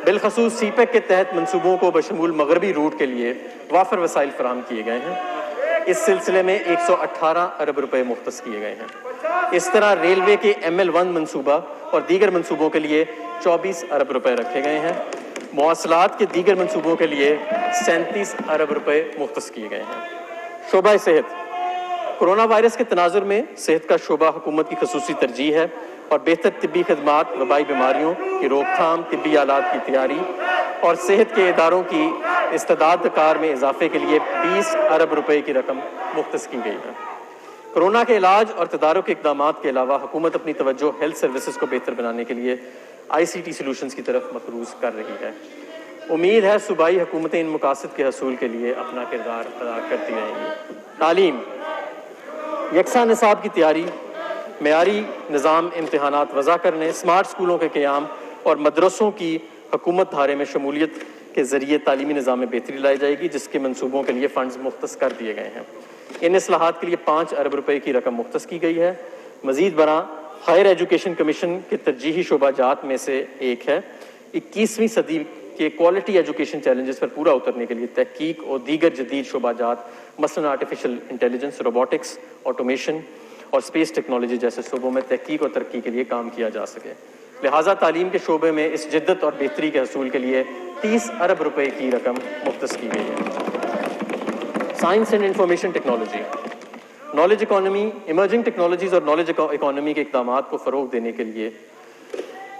بالخصوص CPEC کے تحت منصوبوں کو بشمول مغربی روٹ کے لیے وافر وسائل فراہم کیے گئے ہیں۔ اس سلسلے میں 118 ارب روپے مختص کیے گئے ہیں۔ اس طرح ریلوے کے ML1 منصوبہ اور دیگر منصوبوں کے لیے 24 ارب روپے رکھے گئے ہیں۔ مواصلات کے دیگر منصوبوں کے لیے 37 ارب روپے مختص کیے گئے ہیں۔ شعبہ صحت۔ کرونا وائرس کے تناظر میں صحت کا شعبہ حکومت کی خصوصی ترجیح ہے اور بہتر طبی خدمات، وبائی بیماریوں کی روک تھام، طبی آلات کی تیاری اور صحت کے اداروں کی استعداد کار میں اضافے کے لیے 20 ارب روپے کی رقم مختص کی گئی ہے۔ کرونا کے علاج اور تدارک کے اقدامات کے علاوہ حکومت اپنی توجہ ہیلتھ سروسز کو بہتر بنانے کے لیے ICT سلوشنز کی طرف مقروض کر رہی ہے۔ امید ہے صوبائی حکومتیں ان مقاصد کے حصول کے لیے اپنا کردار ادا کرتی رہیں گی۔ تعلیم، یکساں نصاب کی تیاری، معیاری نظام امتحانات وضع کرنے، اسمارٹ اسکولوں کے قیام اور مدرسوں کی حکومت دھارے میں شمولیت کے ذریعے تعلیمی نظام میں بہتری لائی جائے گی، جس کے منصوبوں کے لیے فنڈز مختص کر دیے گئے ہیں۔ ان اصلاحات کے لیے 5 ارب روپے کی رقم مختص کی گئی ہے۔ مزید برآں ہائر ایجوکیشن کمیشن کے ترجیحی شعبہ جات میں سے ایک ہے 21ویں صدی کے کوالٹی ایجوکیشن چیلنجز پر پورا اترنے کے لیے تحقیق اور دیگر جدید شعبہ جات مثلاً آرٹیفیشل انٹیلیجنس، روبوٹکس، آٹومیشن اور اسپیس ٹیکنالوجی جیسے شعبوں میں تحقیق اور ترقی کے لیے کام کیا جا سکے۔ لہٰذا تعلیم کے شعبے میں اس جدت اور بہتری کے حصول کے لیے 30 ارب روپے کی رقم مختص کی گئی ہے۔ Science and information technology, knowledge economy, emerging technologies اور نالج اکانومی کے اقدامات کو فروغ دینے کے لیے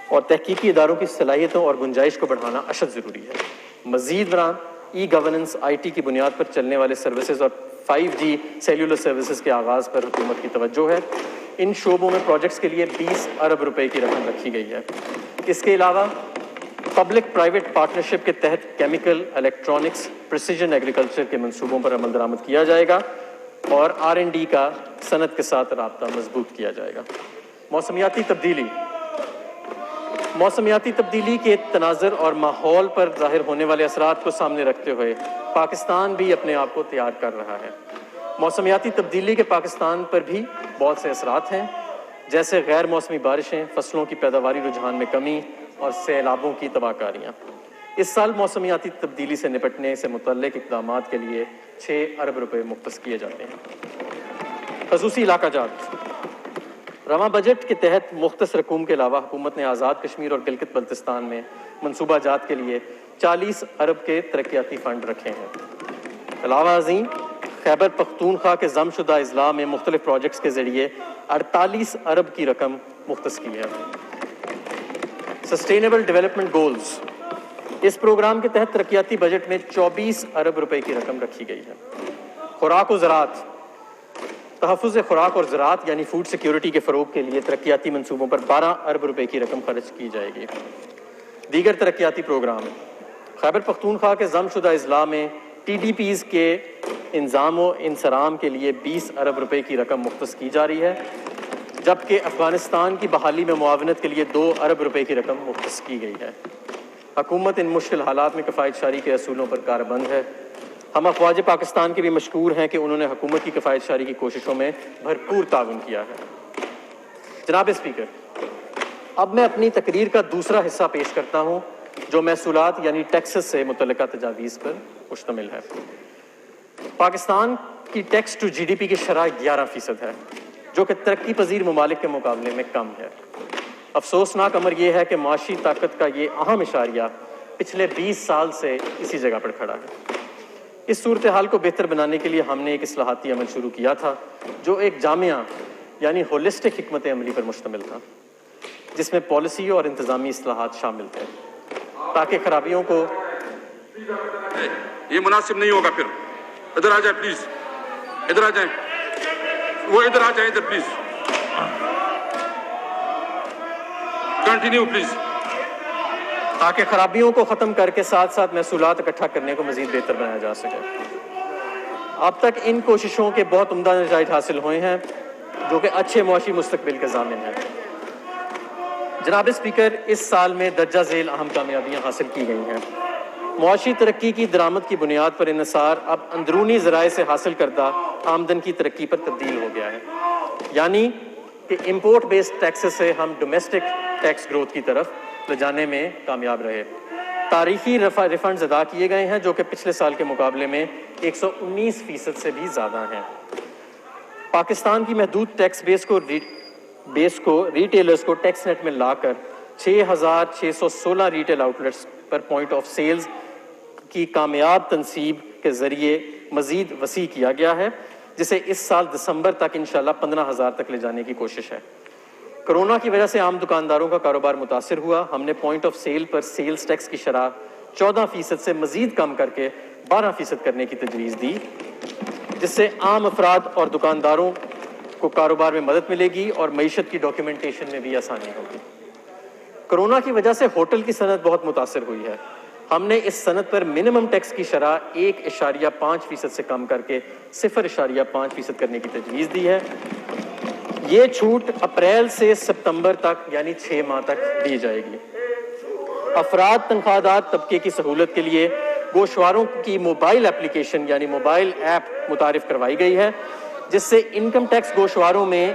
اور تحقیقی اداروں کی صلاحیتوں اور گنجائش کو بڑھانا اشد ضروری ہے۔ مزید برآں ای گورننس، آئی ٹی کی بنیاد پر چلنے والے سروسز اور 5G سیلولر سروسز کے آغاز پر حکومت کی توجہ ہے۔ ان شعبوں میں پروجیکٹس کے لیے 20 ارب روپے کی رقم رکھی گئی ہے۔ اس کے علاوہ پبلک پرائیویٹ پارٹنرشپ کے تحت کیمیکل، الیکٹرانکس، پریسیجن ایگریکلچر کے منصوبوں پر عمل درآمد کیا جائے گا اور R&D کا صنعت کے ساتھ رابطہ مضبوط کیا جائے گا۔ موسمیاتی تبدیلی، موسمیاتی تبدیلی کے تناظر اور ماحول پر ظاہر ہونے والے اثرات کو سامنے رکھتے ہوئے پاکستان بھی اپنے آپ کو تیار کر رہا ہے۔ موسمیاتی تبدیلی کے پاکستان پر بھی بہت سے اثرات ہیں، جیسے غیر موسمی بارشیں، فصلوں کی پیداواری رجحان میں کمی اور سیلابوں کی تباہ کاریاں۔ اس سال موسمیاتی تبدیلی سے نپٹنے سے متعلق اقدامات کے لیے 6 ارب روپے مختص کیے جاتے ہیں۔ خصوصی علاقہ جات، رواں بجٹ کے تحت مختص رقوم کے علاوہ حکومت نے آزاد کشمیر اور گلگت بلتستان میں منصوبہ جات کے لیے 40 ارب کے ترقیاتی فنڈ رکھے ہیں۔ علاوہ ازیں خیبر پختونخوا کے ضم شدہ اضلاع میں مختلف پروجیکٹس کے ذریعے 48 ارب کی رقم مختص کی ہے۔ سسٹینیبل ڈیولپمنٹ گولز، اس پروگرام کے تحت ترقیاتی بجٹ میں 24 ارب روپے کی رقم رکھی گئی ہے۔ خوراک و زراعت، تحفظ خوراک اور زراعت یعنی فوڈ سیکیورٹی کے فروغ کے لیے ترقیاتی منصوبوں پر 12 ارب روپے کی رقم خرچ کی جائے گی۔ دیگر ترقیاتی پروگرام، خیبر پختونخوا کے ضم شدہ اضلاع میں TDPs کے انضمام و انصرام کے لیے 20 ارب روپے کی رقم مختص کی جا رہی ہے، جبکہ افغانستان کی بحالی میں معاونت کے لیے 2 ارب روپے کی رقم مختص کی گئی ہے۔ حکومت ان مشکل حالات میں کفایت شاری کے اصولوں پر کاربند ہے۔ ہم افواج پاکستان کے بھی مشکور ہیں کہ انہوں نے حکومت کی کفایت شاری کی کوششوں میں بھرپور تعاون کیا ہے۔ جناب اسپیکر، اب میں اپنی تقریر کا دوسرا حصہ پیش کرتا ہوں جو محصولات یعنی ٹیکسز سے متعلقہ تجاویز پر مشتمل ہے۔ پاکستان کی ٹیکس ٹو GDP کی شرح 11% ہے، جو کہ ترقی پذیر ممالک کے مقابلے میں کم ہے۔ افسوسناک امر یہ ہے کہ معاشی طاقت کا یہ اہم اشاریہ پچھلے 20 سال سے اسی جگہ پر کھڑا ہے۔ اس صورتحال کو بہتر بنانے کے لیے ہم نے ایک اصلاحاتی عمل شروع کیا تھا جو ایک جامعہ یعنی ہولسٹک حکمت عملی پر مشتمل تھا، جس میں پالیسی اور انتظامی اصلاحات شامل تھے تاکہ خرابیوں کو یہ مناسب نہیں ہوگا۔ پھر ادھر آ جائیں پلیز، ادھر آ جائیں، وہ ادھر آ جائیں ادھر پلیز، کنٹینیو پلیز، تاکہ خرابیوں کو ختم کر کے ساتھ ساتھ محصولات اکٹھا کرنے کو مزید بہتر بنایا جا سکے۔ اب تک ان کوششوں کے بہت عمدہ نتائج حاصل ہوئے ہیں جو کہ اچھے معاشی مستقبل کے ضامن ہیں۔ جناب اسپیکر، اس سال میں درجہ ذیل اہم کامیابیاں حاصل کی گئی ہیں۔ معاشی ترقی کی درآمد کی بنیاد پر انحصار اب اندرونی ذرائع سے حاصل کردہ آمدن کی ترقی پر تبدیل ہو گیا ہے، یعنی کہ امپورٹ بیسڈ ٹیکسز سے ہم ڈومیسٹک ٹیکس گروتھ کی طرف لے جانے میں کامیاب رہے۔ تاریخی ریفنڈز ادا کیے گئے ہیں جو کہ پچھلے سال کے مقابلے میں 119% سے بھی زیادہ ہیں۔ پاکستان کی محدود ٹیکس بیس کو ریٹیلرز کو ٹیکس نیٹ میں لا کر 6,616 ریٹیل آؤٹلیٹس پر پوائنٹ آف سیلز کی کامیاب تنصیب کے ذریعے مزید وسیع کیا گیا ہے، جسے اس سال دسمبر تک انشاءاللہ 15,000 تک لے جانے کی کوشش ہے۔ کرونا کی وجہ سے عام دکانداروں کا کاروبار متاثر ہوا۔ ہم نے پوائنٹ آف سیل پر سیلز ٹیکس کی شرح 14% سے مزید کم کر کے 12% کرنے کی تجویز دی، جس سے عام افراد اور دکانداروں کو کاروبار میں مدد ملے گی اور معیشت کی ڈاکیومنٹیشن میں بھی آسانی ہوگی۔ کرونا کی وجہ سے ہوٹل کی صنعت بہت متاثر ہوئی ہے۔ ہم نے اس صنعت پر منیمم ٹیکس کی شرح 1.5% سے کم کر کے 0.5% کرنے کی تجویز دی ہے۔ یہ چھوٹ اپریل سے ستمبر تک یعنی 6 ماہ تک دی جائے گی۔ افراد تنخواہ دار طبقے کی سہولت کے لیے گوشواروں کی موبائل اپلیکیشن یعنی موبائل ایپ متعارف کروائی گئی ہے، جس سے انکم ٹیکس گوشواروں میں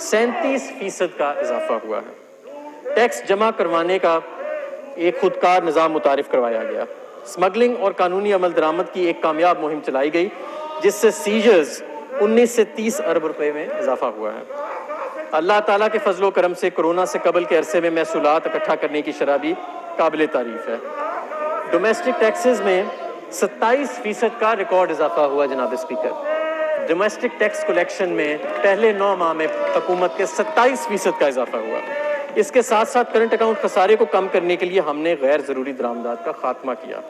37% کا اضافہ ہوا ہے۔ ٹیکس جمع کروانے کا ایک خودکار نظام متعارف کروایا گیا۔ سمگلنگ اور قانونی عمل درآمد کی ایک کامیاب مہم چلائی گئی، جس سے سیجرز 19 سے 30 ارب روپے میں اضافہ ہوا ہے۔ اللہ تعالیٰ کے فضل و کرم سے کورونا سے قبل کے عرصے میں محصولات اکٹھا کرنے کی شرح بھی قابل تعریف ہے۔ ڈومیسٹک ٹیکسز میں 27% کا ریکارڈ اضافہ ہوا جناب اسپیکر۔ ڈومیسٹک ٹیکس کلیکشن میں پہلے 9 ماہ میں حکومت کے 27% کا اضافہ ہوا۔ اس کے ساتھ ساتھ کرنٹ اکاؤنٹ خسارے کو کم کرنے کے لیے ہم نے غیر ضروری درآمدات کا خاتمہ کیا۔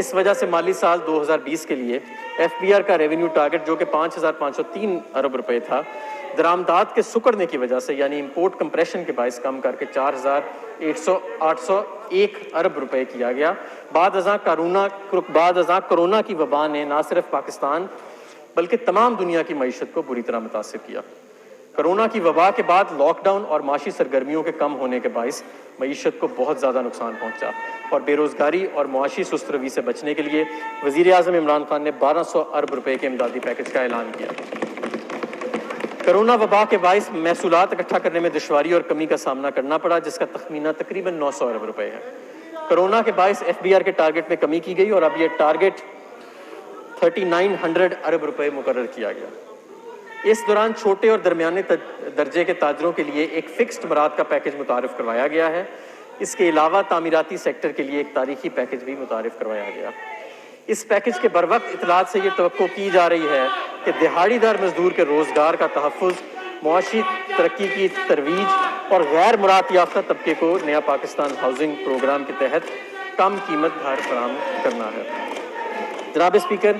اس وجہ سے مالی سال 2020 کے لیے ایف بی آر کا ریونیو ٹارگٹ جو کہ 5,503 ارب روپے تھا، درآمدات کے سکڑنے کی وجہ سے یعنی امپورٹ کمپریشن کے باعث کم کر کے 4,801 ارب روپے کیا گیا۔ بعد ازاں کورونا کی وبا نے نہ صرف پاکستان بلکہ تمام دنیا کی معیشت کو بری طرح متاثر کیا۔ کورونا کی وبا کے بعد لاک ڈاؤن اور معاشی سرگرمیوں کے کم ہونے کے باعث معیشت کو بہت زیادہ نقصان پہنچا اور بے روزگاری اور معاشی سست روی سے بچنے کے لیے وزیر اعظم عمران خان نے 1200 ارب روپے کے امدادی پیکج کا اعلان کیا۔ کورونا وبا کے باعث محصولات اکٹھا کرنے میں دشواری اور کمی کا سامنا کرنا پڑا، جس کا تخمینہ تقریباً 900 ارب روپے ہے۔ کورونا کے باعث ایف بی آر کے ٹارگٹ میں کمی کی گئی اور اب یہ ٹارگٹ 3900 ارب روپے مقرر کیا گیا۔ اس دوران چھوٹے اور درمیانے درجے کے تاجروں کے لیے ایک فکسڈ برآمد کا پیکج متعارف کروایا گیا ہے۔ اس کے علاوہ تعمیراتی سیکٹر کے لیے ایک تاریخی پیکج بھی متعارف کروایا گیا۔ اس پیکج کے بروقت اطلاعات سے یہ توقع کی جا رہی ہے کہ دہاڑی دار مزدور کے روزگار کا تحفظ، معاشی ترقی کی ترویج اور غیر مراعات یافتہ طبقے کو نیا پاکستان ہاؤسنگ پروگرام کے تحت کم قیمت گھر فراہم کرنا ہے۔ جناب اسپیکر،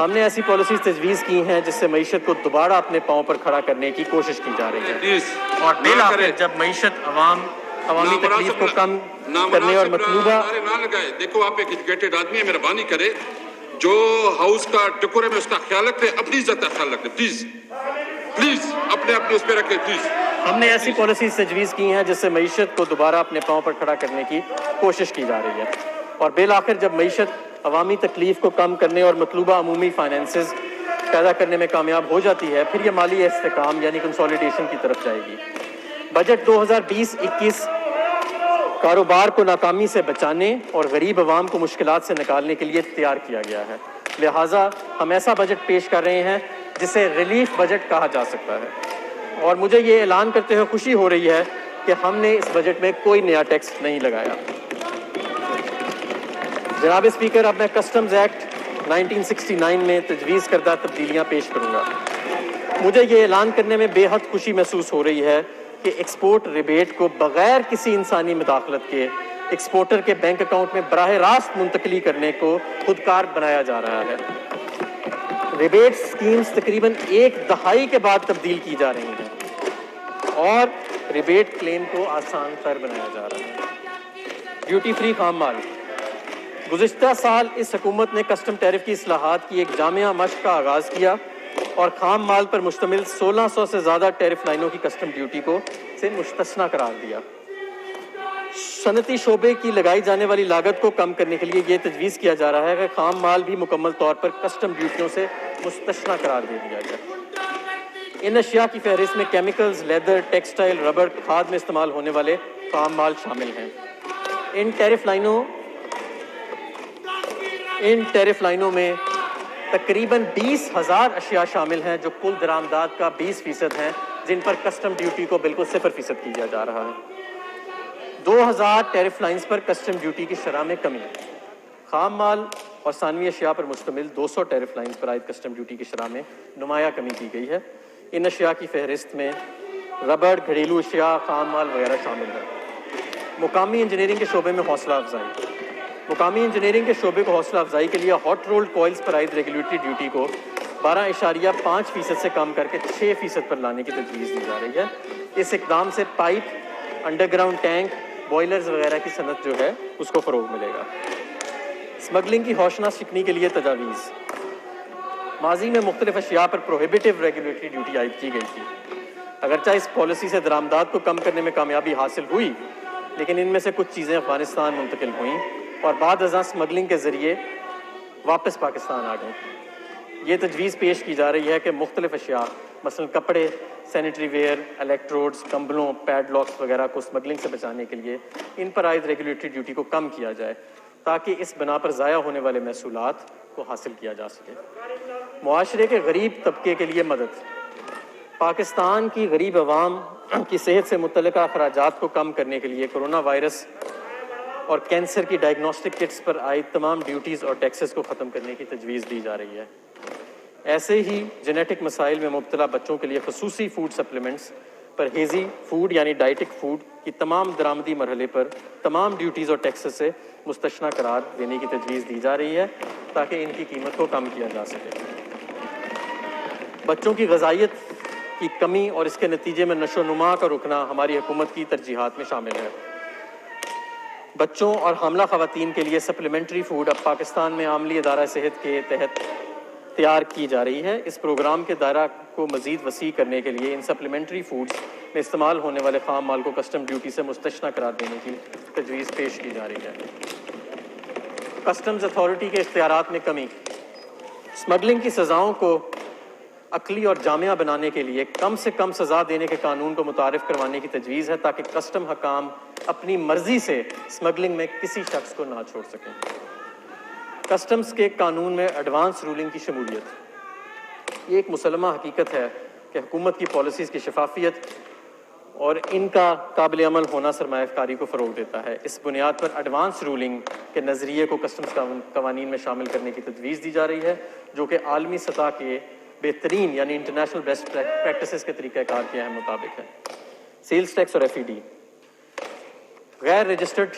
ہم نے ایسی پالیسیز تجویز کی ہیں جس سے معیشت کو دوبارہ اپنے پاؤں پر کھڑا کرنے کی کوشش کی جا رہی ہے اور بالآخر جب معیشت عوامی تکلیف کو کم کرنے اور مطلوبہ دیکھو آپ ایک ایجوکیٹڈ آدمی ہیں، مہربانی کرے جو ہاؤس کا ڈیکورم ہے اس کا خیال رکھے، اپنی عزت کا خیال رکھے، پلیز پلیز اپنے اس پہ رکھے پلیز۔ ہم نے ایسی پالیسیز تجویز کی ہیں جس سے معیشت کو دوبارہ اپنے پاؤں پر کھڑا کرنے کی کوشش کی جا رہی ہے اور بالآخر جب معیشت عوامی تکلیف کو کم کرنے اور مطلوبہ عمومی فائنینسز پیدا کرنے میں کامیاب ہو جاتی ہے، پھر یہ مالی استحکام یعنی کنسولیڈیشن کی طرف جائے گی۔ بجٹ 2020-21 کاروبار کو ناکامی سے بچانے اور غریب عوام کو مشکلات سے نکالنے کے لیے تیار کیا گیا ہے، لہٰذا ہم ایسا بجٹ پیش کر رہے ہیں جسے ریلیف بجٹ کہا جا سکتا ہے اور مجھے یہ اعلان کرتے ہوئے خوشی ہو رہی ہے کہ ہم نے اس بجٹ میں کوئی نیا ٹیکس نہیں لگایا۔ جناب اسپیکر، اب میں کسٹمز ایکٹ 1969 میں تجویز کردہ تبدیلیاں پیش کروں گا۔ مجھے یہ اعلان کرنے میں بے حد خوشی محسوس ہو رہی ہے کہ ایکسپورٹ ریبیٹ کو بغیر کسی انسانی مداخلت کے ایکسپورٹر کے بینک اکاؤنٹ میں براہ راست منتقلی کرنے کو خودکار بنایا جا رہا ہے۔ ریبیٹ سکیمز تقریباً 1 دہائی کے بعد تبدیل کی جا رہی ہیں اور ریبیٹ کلیم کو آسان تر بنایا جا رہا ہے۔ ڈیوٹی فری خام مال، گزشتہ سال اس حکومت نے کسٹم ٹیرف کی اصلاحات کی ایک جامع مشق کا آغاز کیا اور خام مال پر مشتمل 1600 سے زیادہ ٹیرف لائنوں کی کسٹم ڈیوٹی کو سے مستثنیٰ قرار دیا۔ صنعتی شعبے کی لگائی جانے والی لاگت کو کم کرنے کے لیے یہ تجویز کیا جا رہا ہے کہ خام مال بھی مکمل طور پر کسٹم ڈیوٹیوں سے مستثنیٰ قرار دے دیا جائے۔ ان اشیاء کی فہرست میں کیمیکلز، لیدر، ٹیکسٹائل، ربڑ، کھاد میں استعمال ہونے والے خام مال شامل ہیں۔ ان ٹیرف لائنوں میں تقریباً 20,000 اشیاء شامل ہیں جو کل درآمدات کا 20% ہیں، جن پر کسٹم ڈیوٹی کو بالکل 0% کیا جا رہا ہے۔ 2000 ٹیرف لائنز پر کسٹم ڈیوٹی کی شرح میں کمی۔ خام مال اور ثانوی اشیاء پر مشتمل 200 ٹیرف لائنز پر عائد کسٹم ڈیوٹی کی شرح میں نمایاں کمی کی گئی ہے۔ ان اشیاء کی فہرست میں ربڑ، گھریلو اشیاء، خام مال وغیرہ شامل ہے۔ مقامی انجینئرنگ کے شعبے میں حوصلہ افزائی، مقامی انجینئرنگ کے شعبے کو حوصلہ افزائی کے لیے ہاٹ رولڈ کوئلز پر عائد ریگولیٹری ڈیوٹی کو 12.5% سے کم کر کے 6% پر لانے کی تجویز دی جا رہی ہے۔ اس اقدام سے pipe, under ground tank, boilers وغیرہ کی صنعت جو ہے اس کو فروغ ملے گا۔ اسمگلنگ کی ہوشناس شکنی کے لیے تجاویز۔ ماضی میں مختلف اشیاء پر پروہیبیٹو ریگولیٹری ڈیوٹی عائد کی گئی تھی۔ اگرچہ اس پالیسی سے درآمدات کو کم کرنے میں کامیابی حاصل ہوئی، لیکن ان میں سے کچھ چیزیں افغانستان منتقل ہوئیں اور بعد ازاں اسمگلنگ کے ذریعے واپس پاکستان آ گئیں۔ یہ تجویز پیش کی جا رہی ہے کہ مختلف اشیاء مثلاً کپڑے، سینیٹری ویئر، الیکٹروڈز، کمبلوں، پیڈ لاکس وغیرہ کو اسمگلنگ سے بچانے کے لیے ان پر عائد ریگولیٹری ڈیوٹی کو کم کیا جائے تاکہ اس بنا پر ضائع ہونے والے محصولات کو حاصل کیا جا سکے۔ معاشرے کے غریب طبقے کے لیے مدد۔ پاکستان کی غریب عوام کی صحت سے متعلقہ اخراجات کو کم کرنے کے لیے کرونا وائرس اور کینسر کی ڈائگنوسٹک کٹس پر عائد تمام ڈیوٹیز اور ٹیکسز کو ختم کرنے کی تجویز دی جا رہی ہے۔ ایسے ہی جینیٹک مسائل میں مبتلا بچوں کے لیے خصوصی فوڈ سپلیمنٹس پرہیزی فوڈ یعنی ڈائٹک فوڈ کی تمام درآمدی مرحلے پر تمام ڈیوٹیز اور ٹیکسز سے مستثنیٰ قرار دینے کی تجویز دی جا رہی ہے تاکہ ان کی قیمت کو کم کیا جا سکے۔ بچوں کی غذائیت کی کمی اور اس کے نتیجے میں نشو و نما کا رکنا ہماری حکومت کی ترجیحات میں شامل ہے۔ بچوں اور حاملہ خواتین کے لیے سپلیمنٹری فوڈ اب پاکستان میں عاملی ادارہ صحت کے تحت تیار کی جا رہی ہے۔ اس پروگرام کے دائرہ کو مزید وسیع کرنے کے لیے ان سپلیمنٹری فوڈز میں استعمال ہونے والے خام مال کو کسٹم ڈیوٹی سے مستثنیٰ قرار دینے کی تجویز پیش کی جا رہی ہے۔ کسٹمز اتھارٹی کے اختیارات میں کمی۔ اسمگلنگ کی سزاؤں کو عقلی اور جامعہ بنانے کے لیے کم سے کم سزا دینے کے قانون کو متعارف کروانے کی تجویز ہے تاکہ کسٹم حکام اپنی مرضی سے اسمگلنگ میں کسی شخص کو نہ چھوڑ سکیں۔ کسٹمز کے قانون میں ایڈوانس رولنگ کی شمولیت۔ یہ ایک مسلمہ حقیقت ہے کہ حکومت کی پالیسیز کی شفافیت اور ان کا قابل عمل ہونا سرمایہ کاری کو فروغ دیتا ہے۔ اس بنیاد پر ایڈوانس رولنگ کے نظریے کو کسٹمز قوانین میں شامل کرنے کی تجویز دی جا رہی ہے، جو کہ عالمی سطح کے بہترین یعنی انٹرنیشنل بیسٹ پریکٹسز کے طریقہ کار کے اہم مطابق ہے۔ سیلز ٹیکس اور ایف ای ڈی۔ غیر رجسٹرڈ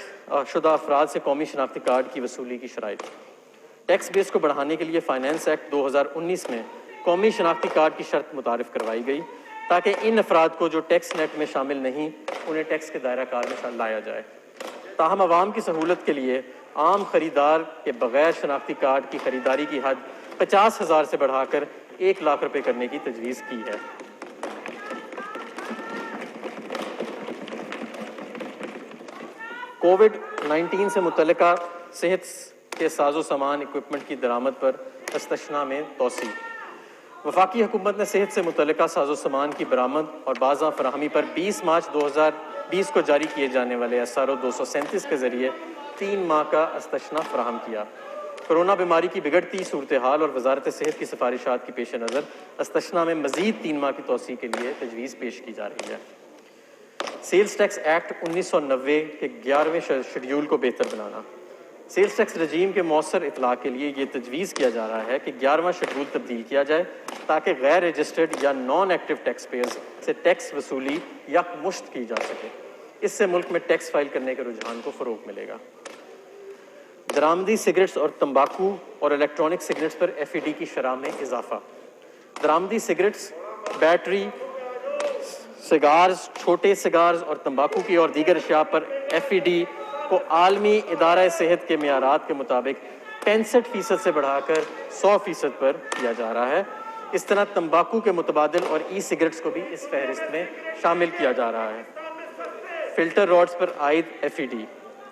شدہ افراد سے قومی شناختی کارڈ کی وصولی کی شرائط۔ ٹیکس بیس کو بڑھانے کے لیے فائنانس ایکٹ 2019 میں قومی شناختی کارڈ کی شرط متعارف کروائی گئی تاکہ ان افراد کو جو ٹیکس نیٹ میں شامل نہیں انہیں ٹیکس کے دائرہ کار میں لایا جائے۔ تاہم عوام کی سہولت کے لیے عام خریدار کے بغیر شناختی کارڈ کی خریداری کی حد 50,000 سے بڑھا کر 1 لاکھ روپے کرنے کی تجویز کی ہے۔ کووڈ-19 سے متعلقہ صحت کے ساز و سامان اکوپمنٹ کی درآمد پر استثناء میں توسیع۔ وفاقی حکومت نے صحت سے متعلقہ ساز و سامان کی برآمد اور بازاں فراہمی پر 20 مارچ 2020 کو جاری کیے جانے والے SRO 237 کے ذریعے 3 ماہ کا استثناء فراہم کیا۔ کرونا بیماری کی بگڑتی صورتحال اور وزارت صحت کی سفارشات کی پیش نظر استثناء میں مزید 3 ماہ کی توسیع کے لیے تجویز پیش کی جا رہی ہے۔ سیلز ٹیکس ایکٹ 1990 کے 11ویں شیڈیول کو بہتر بنانا۔ سیلز ٹیکس رجیم کے مؤثر اطلاق کے لیے یہ تجویز کیا جا رہا ہے کہ 11واں شیڈول تبدیل کیا جائے تاکہ غیر رجسٹرڈ یا نان ایکٹیو ٹیکس پیئرز سے ٹیکس وصولی یکمشت کی جا سکے۔ اس سے ملک میں ٹیکس فائل کرنے کے رجحان کو فروغ ملے گا۔ درآمدی سگریٹس اور تمباکو اور الیکٹرانک سگریٹس پر ایف ای ڈی کی شرح میں اضافہ۔ درآمدی سگریٹس، بیٹری، سگارز، چھوٹے سگارز اور تمباکو کی اور دیگر اشیاء پر ایف ای ڈی کو عالمی ادارہ صحت کے معیارات کے مطابق 65% سے بڑھا کر 100% پر کیا جا رہا ہے۔ اس طرح تمباکو کے متبادل اور ای سگریٹس کو بھی اس فہرست میں شامل کیا جا رہا ہے۔ فلٹر راڈز پر عائد F E D.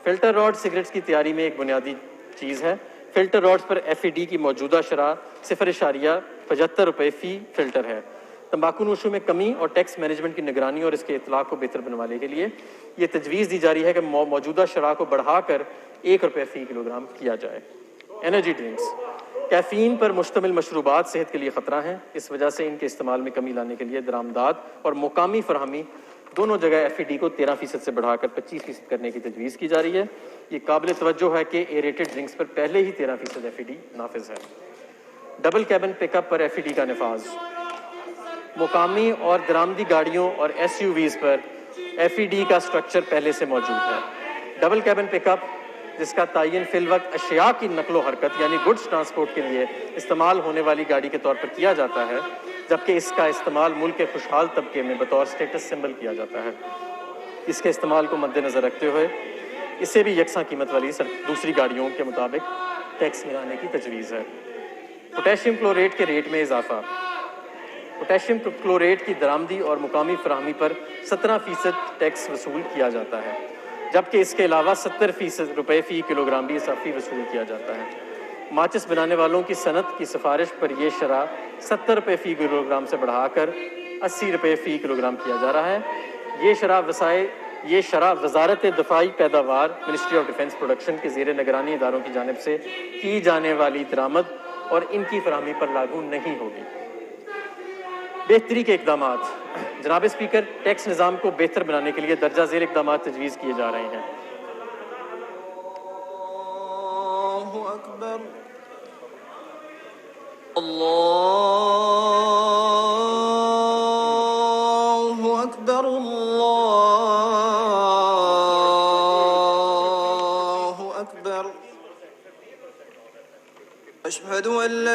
Filter rod cigarettes کی تیاری میں ایک بنیادی چیز ہے۔ فلٹر راڈز پر ایف ای ڈی کی موجودہ شرح 0.75 روپے فی فلٹر ہے۔ تمباکو نوشوں میں کمی اور ٹیکس مینجمنٹ کی نگرانی اور اس کے اطلاق کو بہتر بنوانے کے لیے یہ تجویز دی جا رہی ہے کہ موجودہ شرح کو بڑھا کر 1 روپے فی کلو گرام کیا جائے۔ Energy drinks. کیفین پر مشتمل مشروبات صحت کے لیے خطرہ ہیں، اس وجہ سے ان کے استعمال میں کمی لانے کے لیے درآمدات اور مقامی فراہمی دونوں جگہ ایف ای ڈی کو 13% سے بڑھا کر 25% کرنے کی تجویز کی جا رہی ہے۔ یہ قابل توجہ ہے کہ ایریٹڈ ڈرنکس پر پہلے ہی 13% ایف ای ڈی نافذ ہے۔ ڈبل کیبن پک اپ پر ایف ای ڈی کا نفاذ۔ مقامی اور درآمدی گاڑیوں اور ایس یو ویز پر ایف ای ڈی کا سٹرکچر پہلے سے موجود ہے۔ ڈبل کیبن پک اپ جس کا تعین فی الوقت اشیاء کی نقل و حرکت یعنی گڈز ٹرانسپورٹ کے لیے استعمال ہونے والی گاڑی کے طور پر کیا جاتا ہے، جبکہ اس کا استعمال ملک کے خوشحال طبقے میں بطور سٹیٹس سمبل کیا جاتا ہے۔ اس کے استعمال کو مد نظر رکھتے ہوئے اسے بھی یکساں قیمت والی دوسری گاڑیوں کے مطابق ٹیکس لگانے کی تجویز ہے۔ پوٹیشیم کلوریٹ کے ریٹ میں اضافہ۔ پوٹیشیم کلوریٹ کی درآمدی اور مقامی فراہمی پر 17% ٹیکس وصول کیا جاتا ہے، جبکہ اس کے علاوہ 70% روپے فی کلو گرام بھی اضافی وصول کیا جاتا ہے۔ ماچس بنانے والوں کی صنعت کی سفارش پر یہ شرح 70 روپے فی کلو گرام سے بڑھا کر 80 روپے فی کلو گرام کیا جا رہا ہے۔ یہ شرح وزارت دفاعی پیداوار منسٹری آف ڈیفنس پروڈکشن کے زیر نگرانی اداروں کی جانب سے کی جانے والی درآمد اور ان کی فراہمی پر لاگو نہیں ہوگی۔ بہتری کے اقدامات۔ جناب اسپیکر، ٹیکس نظام کو بہتر بنانے کے لیے درجہ ذیل اقدامات تجویز کیے جا رہے ہیں۔ اللہ اکبر، اللہ اکبر، اللہ اکبر۔ اشہد ان لا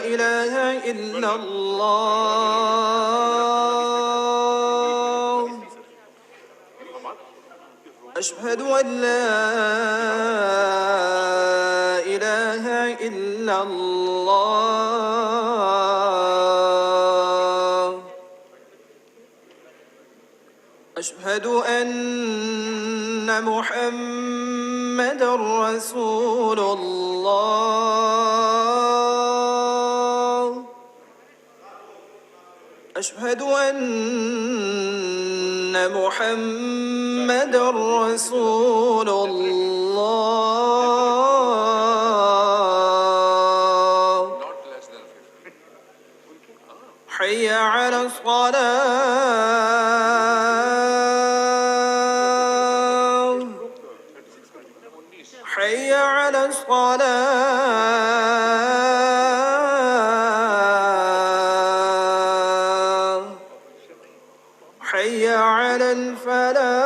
الہ الا اللہ، اشہد ان لا الہ الا اللہ، اشہد ان محمد رسول اللہ، اشہد ان محمد رسول اللہ، حی علی الصلاة، حی علی الصلاة، حی علی الفلاح،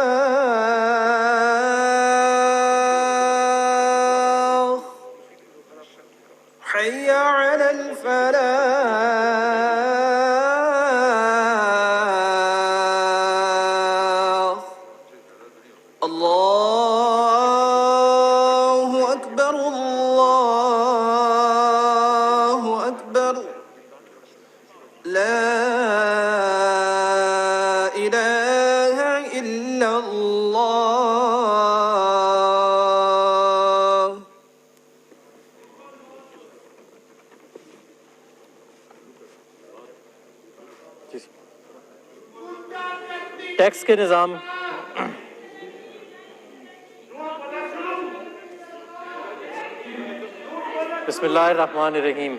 حی علی الفلاح۔ اللہ اکبر، اللہ اکبر، لا الہ الا اللہ۔ ٹیکس کے نظام۔ بسم اللہ الرحمن الرحیم۔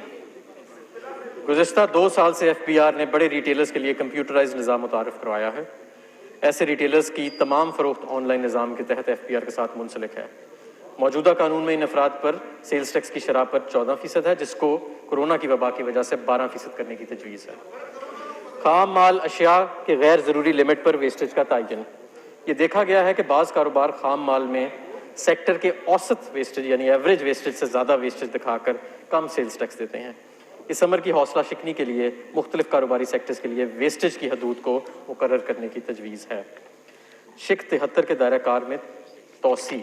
گزشتہ 2 سال سے ایف بی آر نے بڑے ریٹیلرز کے لیے کمپیوٹرائز نظام متعارف کروایا ہے۔ ایسے ریٹیلرز کی تمام فروخت آن لائن نظام کے تحت ایف بی آر کے ساتھ منسلک ہے۔ موجودہ قانون میں ان افراد پر سیلز ٹیکس کی شرح پر 14% ہے، جس کو کورونا کی وبا کی وجہ سے 12% کرنے کی تجویز ہے۔ خام مال اشیاء کے غیر ضروری لمٹ پر ویسٹیج کا تعین۔ یہ دیکھا گیا ہے کہ بعض کاروبار خام مال میں سیکٹر کے اوسط ویسٹیج یعنی ایوریج ویسٹیج سے زیادہ ویسٹیج دکھا کر کم سیلز ٹیکس دیتے ہیں۔ اس امر کی حوصلہ شکنی کے لیے مختلف کاروباری سیکٹرز کے لیے ویسٹیج کی حدود کو مقرر کرنے کی تجویز ہے۔ شق 73 کے دائرہ کار میں توسیع۔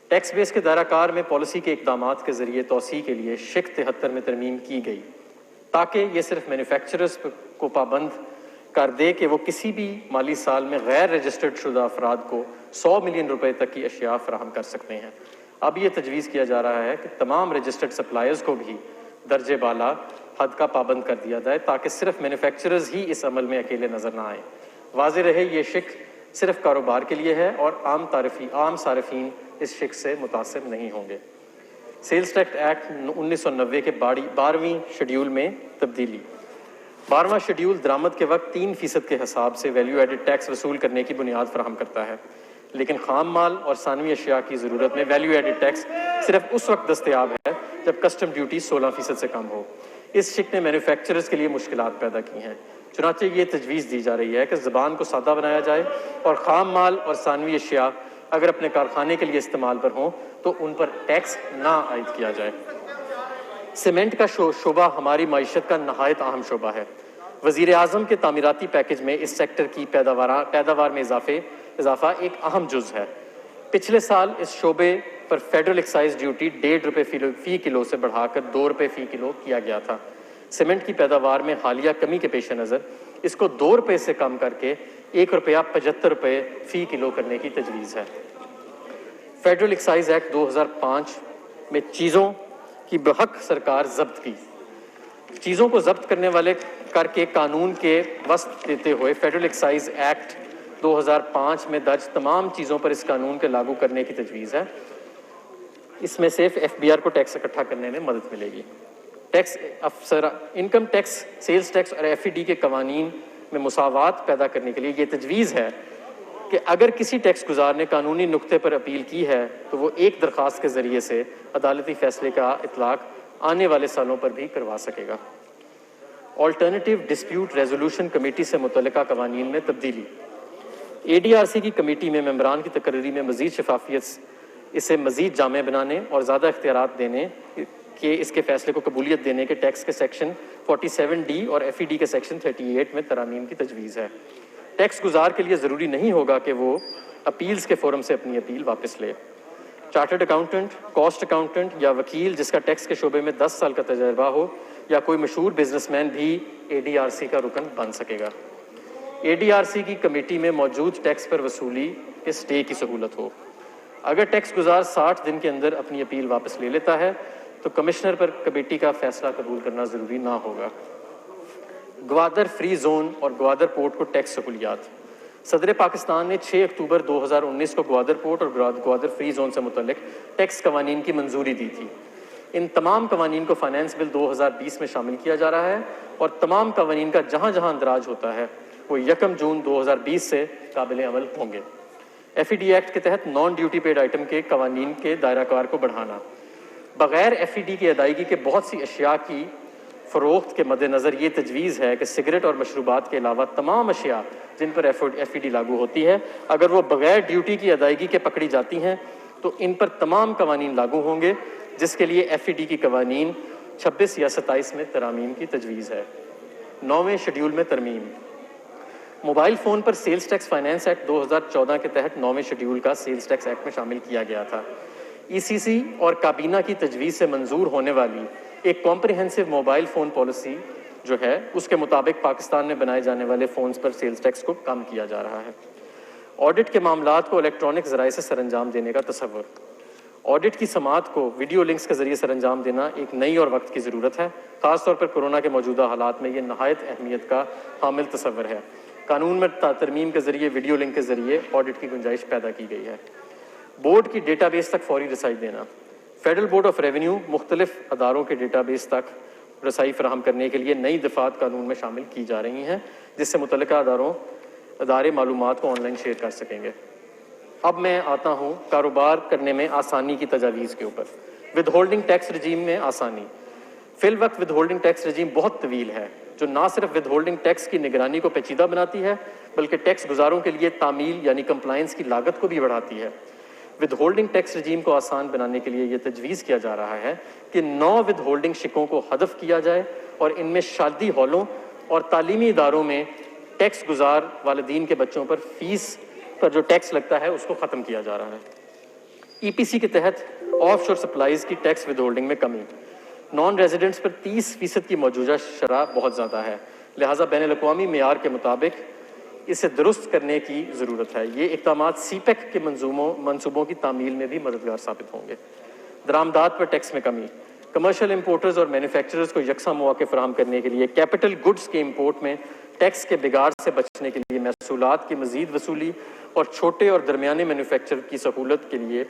ٹیکس بیس کے دائرہ کار میں پالیسی کے اقدامات کے ذریعے توسیع کے لیے شق 73 میں ترمیم کی گئی تاکہ یہ صرف مینوفیکچررز کو پابند کر دے کہ وہ کسی بھی مالی سال میں غیر رجسٹرڈ شدہ افراد کو 100 ملین روپے تک کی اشیاء فراہم کر سکتے ہیں۔ اب یہ تجویز کیا جا رہا ہے کہ تمام رجسٹرڈ سپلائرز کو بھی درجے بالا حد کا پابند کر دیا جائے تاکہ صرف مینوفیکچررز ہی اس عمل میں اکیلے نظر نہ آئیں۔ واضح رہے یہ شق صرف کاروبار کے لیے ہے اور عام صارفین اس شق سے متاثر نہیں ہوں گے۔ سیلز ٹیکس ایکٹ 1990 کے 12ویں شیڈیول میں تبدیلی۔ 12واں شیڈیول درآمد کے وقت 3% کے حساب سے ویلیو ایڈڈ ٹیکس وصول کرنے کی بنیاد فراہم کرتا ہے، لیکن خام مال اور ثانوی اشیاء کی ضرورت میں ویلیو ایڈڈ ٹیکس صرف اس وقت دستیاب ہے جب کسٹم ڈیوٹی 16% سے کم ہو۔ اس شق نے مینوفیکچررز کے لیے مشکلات پیدا کی ہیں، چنانچہ یہ تجویز دی جا رہی ہے کہ زبان کو سادہ بنایا جائے اور خام مال اور ثانوی اشیاء اگر اپنے کارخانے کے لیے استعمال پر ہوں تو ان پر ٹیکس نہ عائد کیا جائے۔ سیمنٹ کا شعبہ ہماری معیشت کا نہایت اہم شعبہ ہے۔ وزیر اعظم کے تعمیراتی پیکج میں اس سیکٹر کی پیداوار میں اضافہ ایک اہم جز ہے۔ پچھلے سال اس شعبے پر فیڈرل ایکسائز ڈیوٹی 1.5 روپے فی کلو سے بڑھا کر 2 روپے فی کلو کیا گیا تھا۔ سیمنٹ کی پیداوار میں حالیہ کمی کے پیش نظر اس کو 2 روپے سے کم کر کے 1.75 روپے فی کلو کرنے کی تجویز ہے۔ فیڈرل ایکسائز ایکٹ 2005 میں چیزوں کی بحق سرکار ضبط کی چیزوں کو ضبط کرنے والے کر کے قانون کے وسط دیتے ہوئے فیڈرل ایکسائز ایکٹ 2005 میں درج تمام چیزوں پر اس قانون کے لاگو کرنے کی تجویز ہے۔ اس میں صرف FBR کو ٹیکس اکٹھا کرنے میں مدد ملے گی۔ ٹیکس افسر انکم ٹیکس، سیلز ٹیکس اور FED کے قوانین میں مساوات پیدا کرنے کے لیے یہ تجویز ہے کہ اگر کسی ٹیکس گزار نے قانونی نقطے پر اپیل کی ہے تو وہ ایک درخواست کے ذریعے سے عدالتی فیصلے کا اطلاق آنے والے سالوں پر بھی کروا سکے گا۔ آلٹرنیٹیو ڈسپیوٹ ریزولوشن کمیٹی سے متعلقہ قوانین میں تبدیلی۔ ADRC کی کمیٹی میں ممبران کی تقرری میں مزید شفافیت، اسے مزید جامع بنانے اور زیادہ اختیارات دینے کہ اس کے فیصلے کو قبولیت دینے کے ٹیکس کے سیکشن 47D اور FED کے سیکشن 38 میں ترامیم کی تجویز ہے۔ ٹیکس گزار کے لیے ضروری نہیں ہوگا کہ وہ اپیلز کے فورم سے اپنی اپیل واپس لے۔ چارٹرڈ اکاؤنٹنٹ، کاسٹ اکاؤنٹنٹ یا وکیل جس کا ٹیکس کے شعبے میں 10 سال کا تجربہ ہو یا کوئی مشہور بزنس مین بھی ADRC کا رکن بن سکے گا۔ ADRC کی کمیٹی میں موجود ٹیکس پر وصولی کے سٹے کی سہولت ہو۔ اگر ٹیکس گزار 60 دن کے اندر اپنی اپیل واپس لے لیتا ہے تو کمشنر پر کمیٹی کا فیصلہ قبول کرنا ضروری نہ ہوگا۔ گوادر فری زون اور گوادر پورٹ کو ٹیکس سہولیات۔ صدر پاکستان نے 6 اکتوبر 2019 کو گوادر پورٹ اور گوادر فری زون سے متعلق ٹیکس قوانین کی منظوری دی تھی۔ ان تمام قوانین کو فائنانس بل 2020 میں شامل کیا جا رہا ہے اور تمام قوانین کا جہاں جہاں اندراج ہوتا ہے وہ 1 جون 2020 سے قابل عمل ہوں گے۔ FED ایکٹ کے تحت نان ڈیوٹی پیڈ آئٹم کے قوانین کے دائرہ کار کو بڑھانا۔ بغیر FED کی ادائیگی کے بہت سی اشیاء کی فروخت کے مد نظر یہ تجویز ہے کہ سگریٹ اور مشروبات کے علاوہ تمام اشیاء جن پر FED لاگو ہوتی ہے اگر وہ بغیر ڈیوٹی کی ادائیگی کے پکڑی جاتی ہیں تو ان پر تمام قوانین لاگو ہوں گے، جس کے لیے FED کی قوانین 26 یا 27 میں ترامیم کی تجویز ہے۔ 9ویں شیڈول میں ترمیم۔ موبائل فون پر سیلز ٹیکس فائنانس ایکٹ 2014 کے تحت 9ویں شیڈول کا سیلز ٹیکس ایکٹ میں شامل کیا گیا تھا۔ ECC اور کابینہ کی تجویز سے منظور ہونے والی ایک کمپریہنسو موبائل فون پالیسی جو ہے اس کے مطابق پاکستان میں بنائے جانے والے فونز پر سیلز ٹیکس کو کم کیا جا رہا ہے۔ آڈٹ کے معاملات کو الیکٹرانک ذرائع سے سر انجام دینے کا تصور۔ آڈٹ کی سماعت کو ویڈیو لنکس کے ذریعے سر انجام دینا ایک نئی اور وقت کی ضرورت ہے، خاص طور پر کورونا کے موجودہ حالات میں یہ نہایت اہمیت کا حامل تصور ہے۔ قانون میں ترمیم کے ذریعے ویڈیو لنک کے ذریعے آڈٹ کی گنجائش پیدا کی گئی ہے۔ بورڈ کی ڈیٹا بیس تک فوری رسائی دینا۔ فیڈرل بورڈ آف ریونیو مختلف اداروں کے ڈیٹا بیس تک رسائی فراہم کرنے کے لیے نئی دفعات قانون میں شامل کی جا رہی ہیں، جس سے متعلقہ ادارے معلومات کو آن لائن شیئر کر سکیں گے۔ اب میں آتا ہوں کاروبار کرنے میں آسانی کی تجاویز کے اوپر۔ ود ہولڈنگ ٹیکس رجیم میں آسانی۔ فی الوقت ود ہولڈنگ ٹیکس رجیم بہت طویل ہے جو نہ صرف ود ہولڈنگ ٹیکس کی نگرانی کو پیچیدہ بناتی ہے بلکہ ٹیکس گزاروں کے لیے تعمیل یعنی کمپلائنس کی لاگت کو بھی بڑھاتی ہے۔ ود ہولڈنگ ٹیکس رجیم کو آسان بنانے کے لیے یہ تجویز کیا جا رہا ہے کہ 9 ود ہولڈنگ شکوں کو حذف کیا جائے اور ان میں شادی ہالوں اور تعلیمی اداروں میں ٹیکس گزار والدین کے بچوں پر فیس پر جو ٹیکس لگتا ہے اس کو ختم کیا جا رہا ہے۔ EPC کے تحت آف شور سپلائز کی ٹیکس ود ہولڈنگ میں کمی۔ نان ریزیڈنٹس پر 30% کی موجودہ شرح بہت زیادہ ہے، لہٰذا بین الاقوامی معیار کے مطابق اسے درست کرنے کی ضرورت ہے۔ یہ اقدامات CPEC کے منصوبوں کی تعمیل میں بھی مددگار ثابت ہوں گے۔ درآمدات پر ٹیکس میں کمی۔ کمرشل امپورٹرز اور مینوفیکچررز کو یکساں مواقع فراہم کرنے کے لیے کیپٹل گڈز کے امپورٹ میں ٹیکس کے بگاڑ سے بچنے کے لیے محصولات کی مزید وصولی اور چھوٹے اور درمیانے مینوفیکچرر کی سہولت کے لیے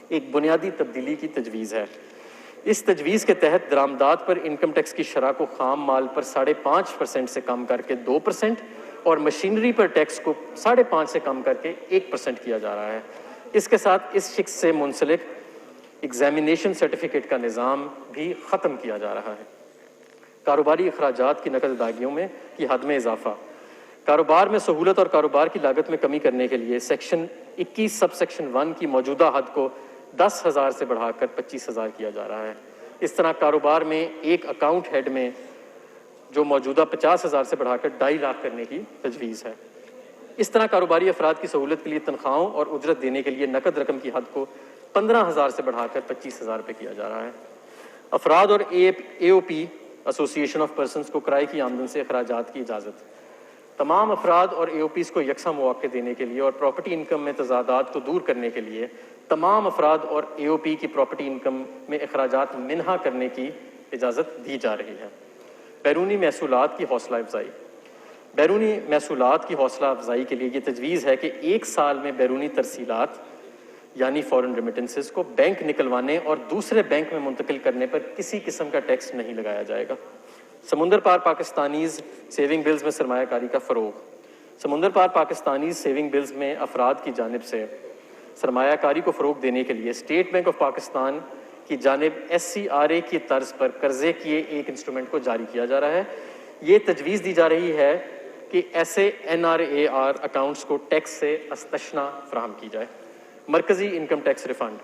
ایک بنیادی تبدیلی کی تجویز ہے۔ اس تجویز کے تحت درآمدات پر انکم ٹیکس کی شرح کو خام مال پر 5.5% سے کم کر کے 2% اور مشینری پر ٹیکس کو 5.5% سے کم کر کے 1% کیا جا رہا ہے۔ اس کے ساتھ اس شق سے منسلک ایگزامینیشن سرٹیفکیٹ کا نظام بھی ختم کیا جا رہا ہے۔ کاروباری اخراجات کی نقد ادائیگیوں میں کی حد میں اضافہ۔ کاروبار میں سہولت اور کاروبار کی لاگت میں کمی کرنے کے لیے سیکشن 21 سب سیکشن 1 کی موجودہ حد کو 10,000 سے بڑھا کر 25,000 کیا جا رہا ہے۔ اس طرح کاروبار میں ایک اکاؤنٹ ہیڈ میں جو موجودہ 50,000 سے بڑھا کر 2.5 لاکھ کرنے کی تجویز ہے۔ اس طرح کاروباری افراد کی سہولت کے لیے تنخواہوں اور اجرت دینے کے لیے نقد رقم کی حد کو 15,000 سے بڑھا کر 25,000 روپے کیا جا رہا ہے۔ افراد اور اے او پی ایسوسی ایشن آف پرسنز کو کرائے کی آمدن سے اخراجات کی اجازت۔ تمام افراد اور اے او پیز کو یکساں مواقع دینے کے لیے اور پراپرٹی انکم میں تضادات کو دور کرنے کے لیے تمام افراد اور اے او پی کی پراپرٹی انکم میں اخراجات منہا کرنے کی اجازت دی جا رہی ہے۔ بیرونی محصولات کی حوصلہ افزائی۔ بیرونی محصولات کی حوصلہ افزائی کے لیے یہ تجویز ہے کہ 1 سال میں بیرونی ترسیلات یعنی فورن ریمیٹنسز کو بینک نکلوانے اور دوسرے بینک میں منتقل کرنے پر کسی قسم کا ٹیکس نہیں لگایا جائے گا۔ سمندر پار پاکستانیز سیونگ بلز میں سرمایہ کاری کا فروغ۔ سمندر پار پاکستانیز سیونگ بلز میں افراد کی جانب سے سرمایہ کاری کو فروغ دینے کے لیے اسٹیٹ بینک آف پاکستان کی جانب SCRA کی طرز پر قرضے کیے ایک انسٹرومنٹ کو جاری کیا جا رہا ہے۔ یہ تجویز دی جا رہی ہے کہ ایسے NRAR اکاؤنٹس کو ٹیکس سے استثنا فراہم کی جائے۔ مرکزی انکم ٹیکس ریفنڈ۔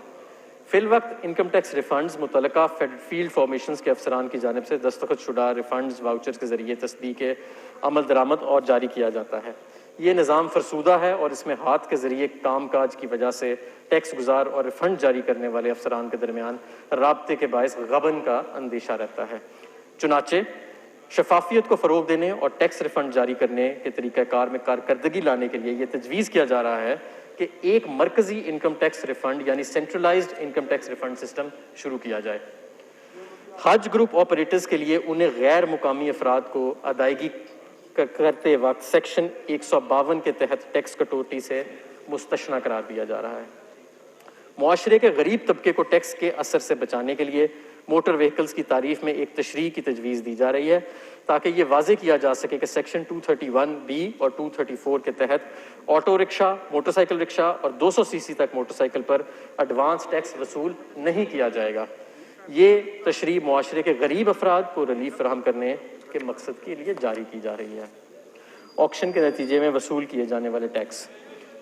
فی الوقت انکم ٹیکس ریفنڈز متعلقہ فیلڈ فارمیشنز کے افسران کی جانب سے دستخط شدہ ریفنڈز واؤچرز کے ذریعے تصدیق عمل درآمد اور جاری کیا جاتا ہے۔ یہ نظام فرسودہ ہے اور اس میں ہاتھ کے ذریعے کام کاج کی وجہ سے ٹیکس گزار اور ریفنڈ جاری کرنے والے افسران کے درمیان رابطے کے باعث غبن کا اندیشہ رہتا ہے۔ چنانچہ شفافیت کو فروغ دینے اور ٹیکس ریفنڈ جاری کرنے کے طریقہ کار میں کارکردگی لانے کے لیے یہ تجویز کیا جا رہا ہے کہ ایک مرکزی انکم ٹیکس ریفنڈ یعنی centralised income tax refund system شروع کیا جائے۔ حج گروپ آپریٹرز کے لیے انہیں غیر مقامی افراد کو ادائیگی کرتے وقت سیکشن 152 کے تحت ٹیکس کٹوتی سے مستثنی قرار دیا جا رہا ہے۔ معاشرے کے غریب طبقے کو ٹیکس کے اثر سے بچانے کے لیے موٹر وہیکلز کی تعریف میں ایک تشریح کی تجویز دی جا رہی ہے تاکہ یہ واضح کیا جا سکے کہ سیکشن 231B اور 234 کے تحت آٹو رکشہ، موٹر سائیکل رکشہ اور 200 cc تک موٹر سائیکل پر ایڈوانس ٹیکس وصول نہیں کیا جائے گا۔ یہ تشریح معاشرے کے غریب افراد کو ریلیف فراہم کرنے کے مقصد کے لیے جاری کی جا رہی ہے۔ آکشن کے نتیجے میں وصول کیے جانے والے ٹیکس۔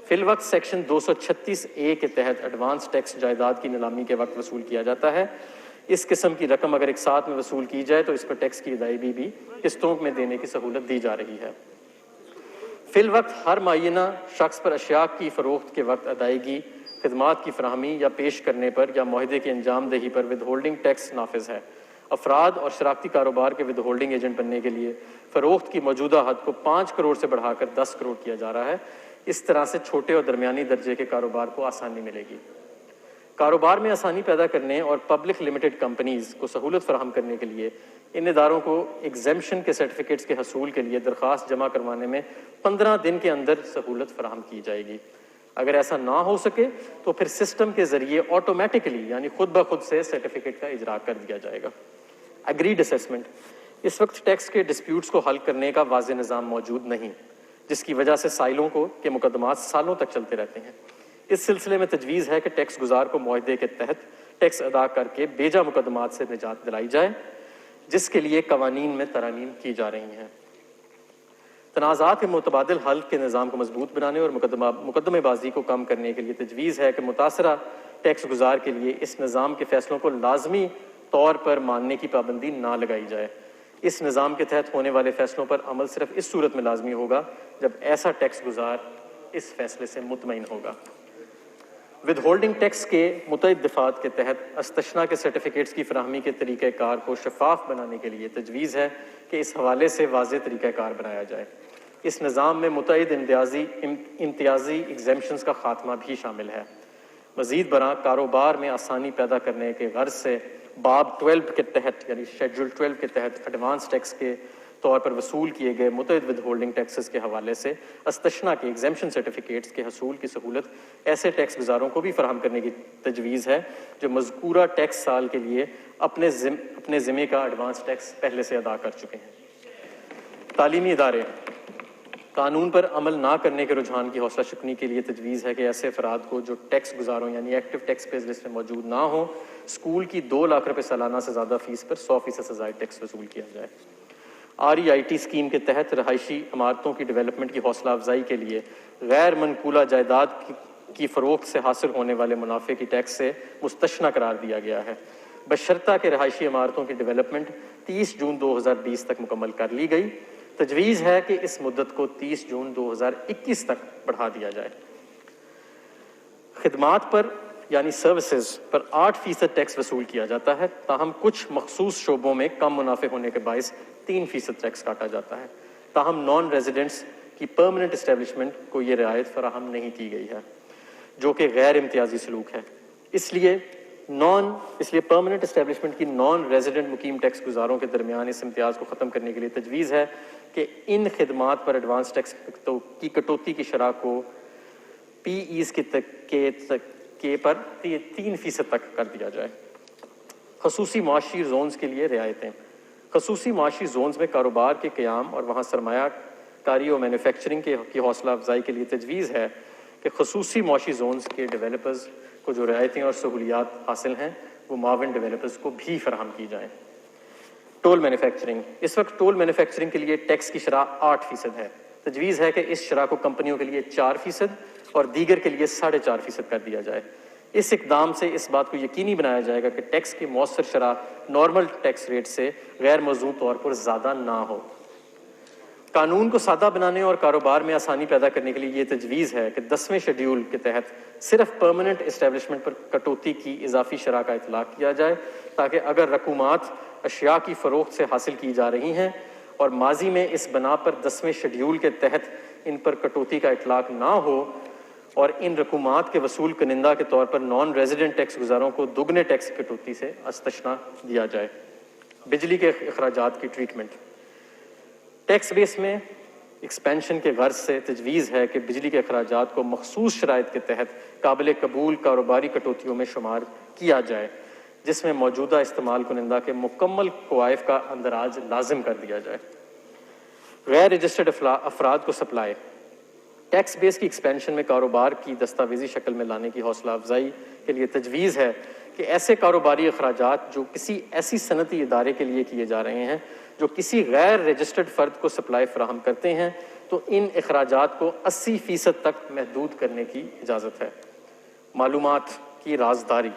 فی الوقت سیکشن 236A کے تحت ایڈوانس ٹیکس جائیداد کی نیلامی کے وقت وصول کیا جاتا ہے۔ اس قسم کی رقم اگر ایک ساتھ میں وصول کی جائے تو اس پر ٹیکس کی ادائیگی بھی قسطوں میں دینے کی سہولت دی جا رہی ہے۔ فی الوقت ہر معینہ شخص پر اشیاء کی فروخت کے وقت ادائیگی، خدمات کی فراہمی یا پیش کرنے پر یا معاہدے کی انجام دہی پر ود ہولڈنگ ٹیکس نافذ ہے۔ افراد اور شراکتی کاروبار کے ود ہولڈنگ ایجنٹ بننے کے لیے فروخت کی موجودہ حد کو 5 کروڑ سے بڑھا کر 10 کروڑ کیا جا رہا ہے۔ اس طرح سے چھوٹے اور درمیانی درجے کے کاروبار کو آسانی ملے گی۔ کاروبار میں آسانی پیدا کرنے اور پبلک لمیٹڈ کمپنیز کو سہولت فراہم کرنے کے لیے ان اداروں کو ایگزیمپشن کے سرٹیفکیٹس کے حصول کے لیے درخواست جمع کروانے میں 15 دن کے اندر سہولت فراہم کی جائے گی۔ اگر ایسا نہ ہو سکے تو پھر سسٹم کے ذریعے آٹومیٹکلی یعنی خود بخود سے سرٹیفکیٹ کا اجرا کر دیا جائے گا۔ Agreed assessment. اس وقت ٹیکس کے ڈسپیوٹس کو حل کرنے کا واضح نظام موجود نہیں، جس کی وجہ سے سائلوں کے مقدمات سالوں تک چلتے رہتے ہیں۔ اس سلسلے میں تجویز ہے کہ ٹیکس گزار کو معاہدے کے تحت ٹیکس ادا کر کے بیجا مقدمات سے نجات دلائی جائے، جس کے لیے قوانین میں ترامیم کی جا رہی ہیں۔ تنازعات کے متبادل حل کے نظام کو مضبوط بنانے اور مقدمے بازی کو کم کرنے کے لیے تجویز ہے کہ متاثرہ ٹیکس گزار کے لیے اس نظام کے فیصلوں کو لازمی طور پر ماننے کی پابندی نہ لگائی جائے۔ اس نظام کے تحت ہونے والے فیصلوں پر عمل صرف اس صورت میں لازمی ہوگا جب ایسا ٹیکس گزار اس فیصلے سے مطمئن ہوگا۔ ود ہولڈنگ ٹیکس کے متعدد دفعات کے تحت استثنا کے سرٹیفکیٹس کی فراہمی کے طریقہ کار کو شفاف بنانے کے لیے تجویز ہے کہ اس حوالے سے واضح طریقہ کار بنایا جائے۔ اس نظام میں متعدد امتیازی ایگزیمپشنز کا خاتمہ بھی شامل ہے۔ مزید برآں کاروبار میں آسانی پیدا کرنے کے غرض سے باب 12 کے تحت یعنی شیڈول 12 کے تحت ایڈوانس ٹیکس کے طور پر وصول کیے گئے متعدد ود ہولڈنگ ٹیکسز کے حوالے سے استثنا کے ایگزیمپشن سرٹیفکیٹس کے حصول کی سہولت ایسے ٹیکس گزاروں کو بھی فراہم کرنے کی تجویز ہے جو مذکورہ ٹیکس سال کے لیے اپنے ذمے کا ایڈوانس ٹیکس پہلے سے ادا کر چکے ہیں۔ تعلیمی ادارے۔ قانون پر عمل نہ کرنے کے رجحان کی حوصلہ شکنی کے لیے تجویز ہے کہ ایسے افراد کو جو ٹیکس گزاروں یعنی ایکٹیو ٹیکس پیئرز لسٹ میں موجود نہ ہوں، اسکول کی 2 لاکھ روپے سالانہ سے زیادہ فیس پر 100% سے زائد ٹیکس وصول کیا جائے۔ REIT اسکیم کے تحت رہائشی عمارتوں کی ڈیولپمنٹ کی حوصلہ افزائی کے لیے غیر منقولہ جائیداد کی فروخت سے حاصل ہونے والے منافع کی ٹیکس سے مستثنی قرار دیا گیا ہے، بشرطہ کہ رہائشی عمارتوں کی ڈیولپمنٹ 30 جون 2020 تک مکمل کر لی گئی. تجویز ہے کہ اس مدت کو 30 جون 2021 تک بڑھا دیا جائے. خدمات پر یعنی سروسز پر 8% ٹیکس وصول کیا جاتا ہے، تاہم کچھ مخصوص شعبوں میں کم منافع ہونے کے باعث 3% ٹیکس کاٹا جاتا ہے. تاہم نان ریزیڈنٹس کی پرماننٹ اسٹیبلشمنٹ کو یہ رعایت فراہم نہیں کی گئی ہے، جو کہ غیر امتیازی سلوک ہے. اس لیے پرماننٹ اسٹیبلشمنٹ کی نان ریزیڈنٹ مقیم ٹیکس گزاروں کے درمیان اس امتیاز کو ختم کرنے کے لیے تجویز ہے کہ ان خدمات پر ایڈوانس ٹیکس کی کٹوتی کی شرح کو پی ایز کے پر 3% تک کر دیا جائے. خصوصی معاشی زونز کے لیے رعایتیں. خصوصی معاشی زونز میں کاروبار کے قیام اور وہاں سرمایہ کاری اور مینوفیکچرنگ کی حوصلہ افزائی کے لیے تجویز ہے کہ خصوصی معاشی زونز کے ڈیولپرز کو جو رعایتیں اور سہولیات حاصل ہیں وہ معاون ڈیولپرز کو بھی فراہم کی جائیں. Tool manufacturing. اس وقت ٹول مینوفیکچرنگ کے لیے ٹیکس کی شرح 8% ہے. تجویز ہے کہ اس شرح کو کمپنیوں کے لیے 4% اور دیگر کے لیے 4.5% کر دیا جائے. اس اقدام سے اس بات کو یقینی بنایا جائے گا کہ ٹیکس کی مؤثر شرح نارمل ٹیکس ریٹ سے غیر موزوں طور پر زیادہ نہ ہو. قانون کو سادہ بنانے اور کاروبار میں آسانی پیدا کرنے کے لیے یہ تجویز ہے کہ 10ویں شیڈیول کے تحت صرف پرماننٹ اسٹیبلشمنٹ پر کٹوتی کی اضافی شرح کا اطلاق کیا جائے، تاکہ اگر رقومات اشیاء کی فروخت سے حاصل کی جا رہی ہیں اور ماضی میں اس بنا پر 10ویں شیڈیول کے تحت ان پر کٹوتی کا اطلاق نہ ہو اور ان رقومات کے وصول کنندہ کے طور پر نان ریزیڈنٹ ٹیکس گزاروں کو دگنے ٹیکس کٹوتی سے استثنا دیا جائے. بجلی کے اخراجات کی ٹریٹمنٹ. ٹیکس بیس میں ایکسپینشن کے غرض سے تجویز ہے کہ بجلی کے اخراجات کو مخصوص شرائط کے تحت قابل قبول کاروباری کٹوتیوں میں شمار کیا جائے، جس میں موجودہ استعمال کنندہ کے مکمل کوائف کا اندراج لازم کر دیا جائے. غیر رجسٹرڈ افراد کو سپلائی. ٹیکس بیس کی ایکسپینشن میں کاروبار کی دستاویزی شکل میں لانے کی حوصلہ افزائی کے لیے تجویز ہے کہ ایسے کاروباری اخراجات جو کسی ایسی صنعتی ادارے کے لیے کیے جا رہے ہیں جو کسی غیر رجسٹرڈ فرد کو سپلائی فراہم کرتے ہیں، تو ان اخراجات کو 80% تک محدود کرنے کی اجازت ہے. معلومات کی رازداری.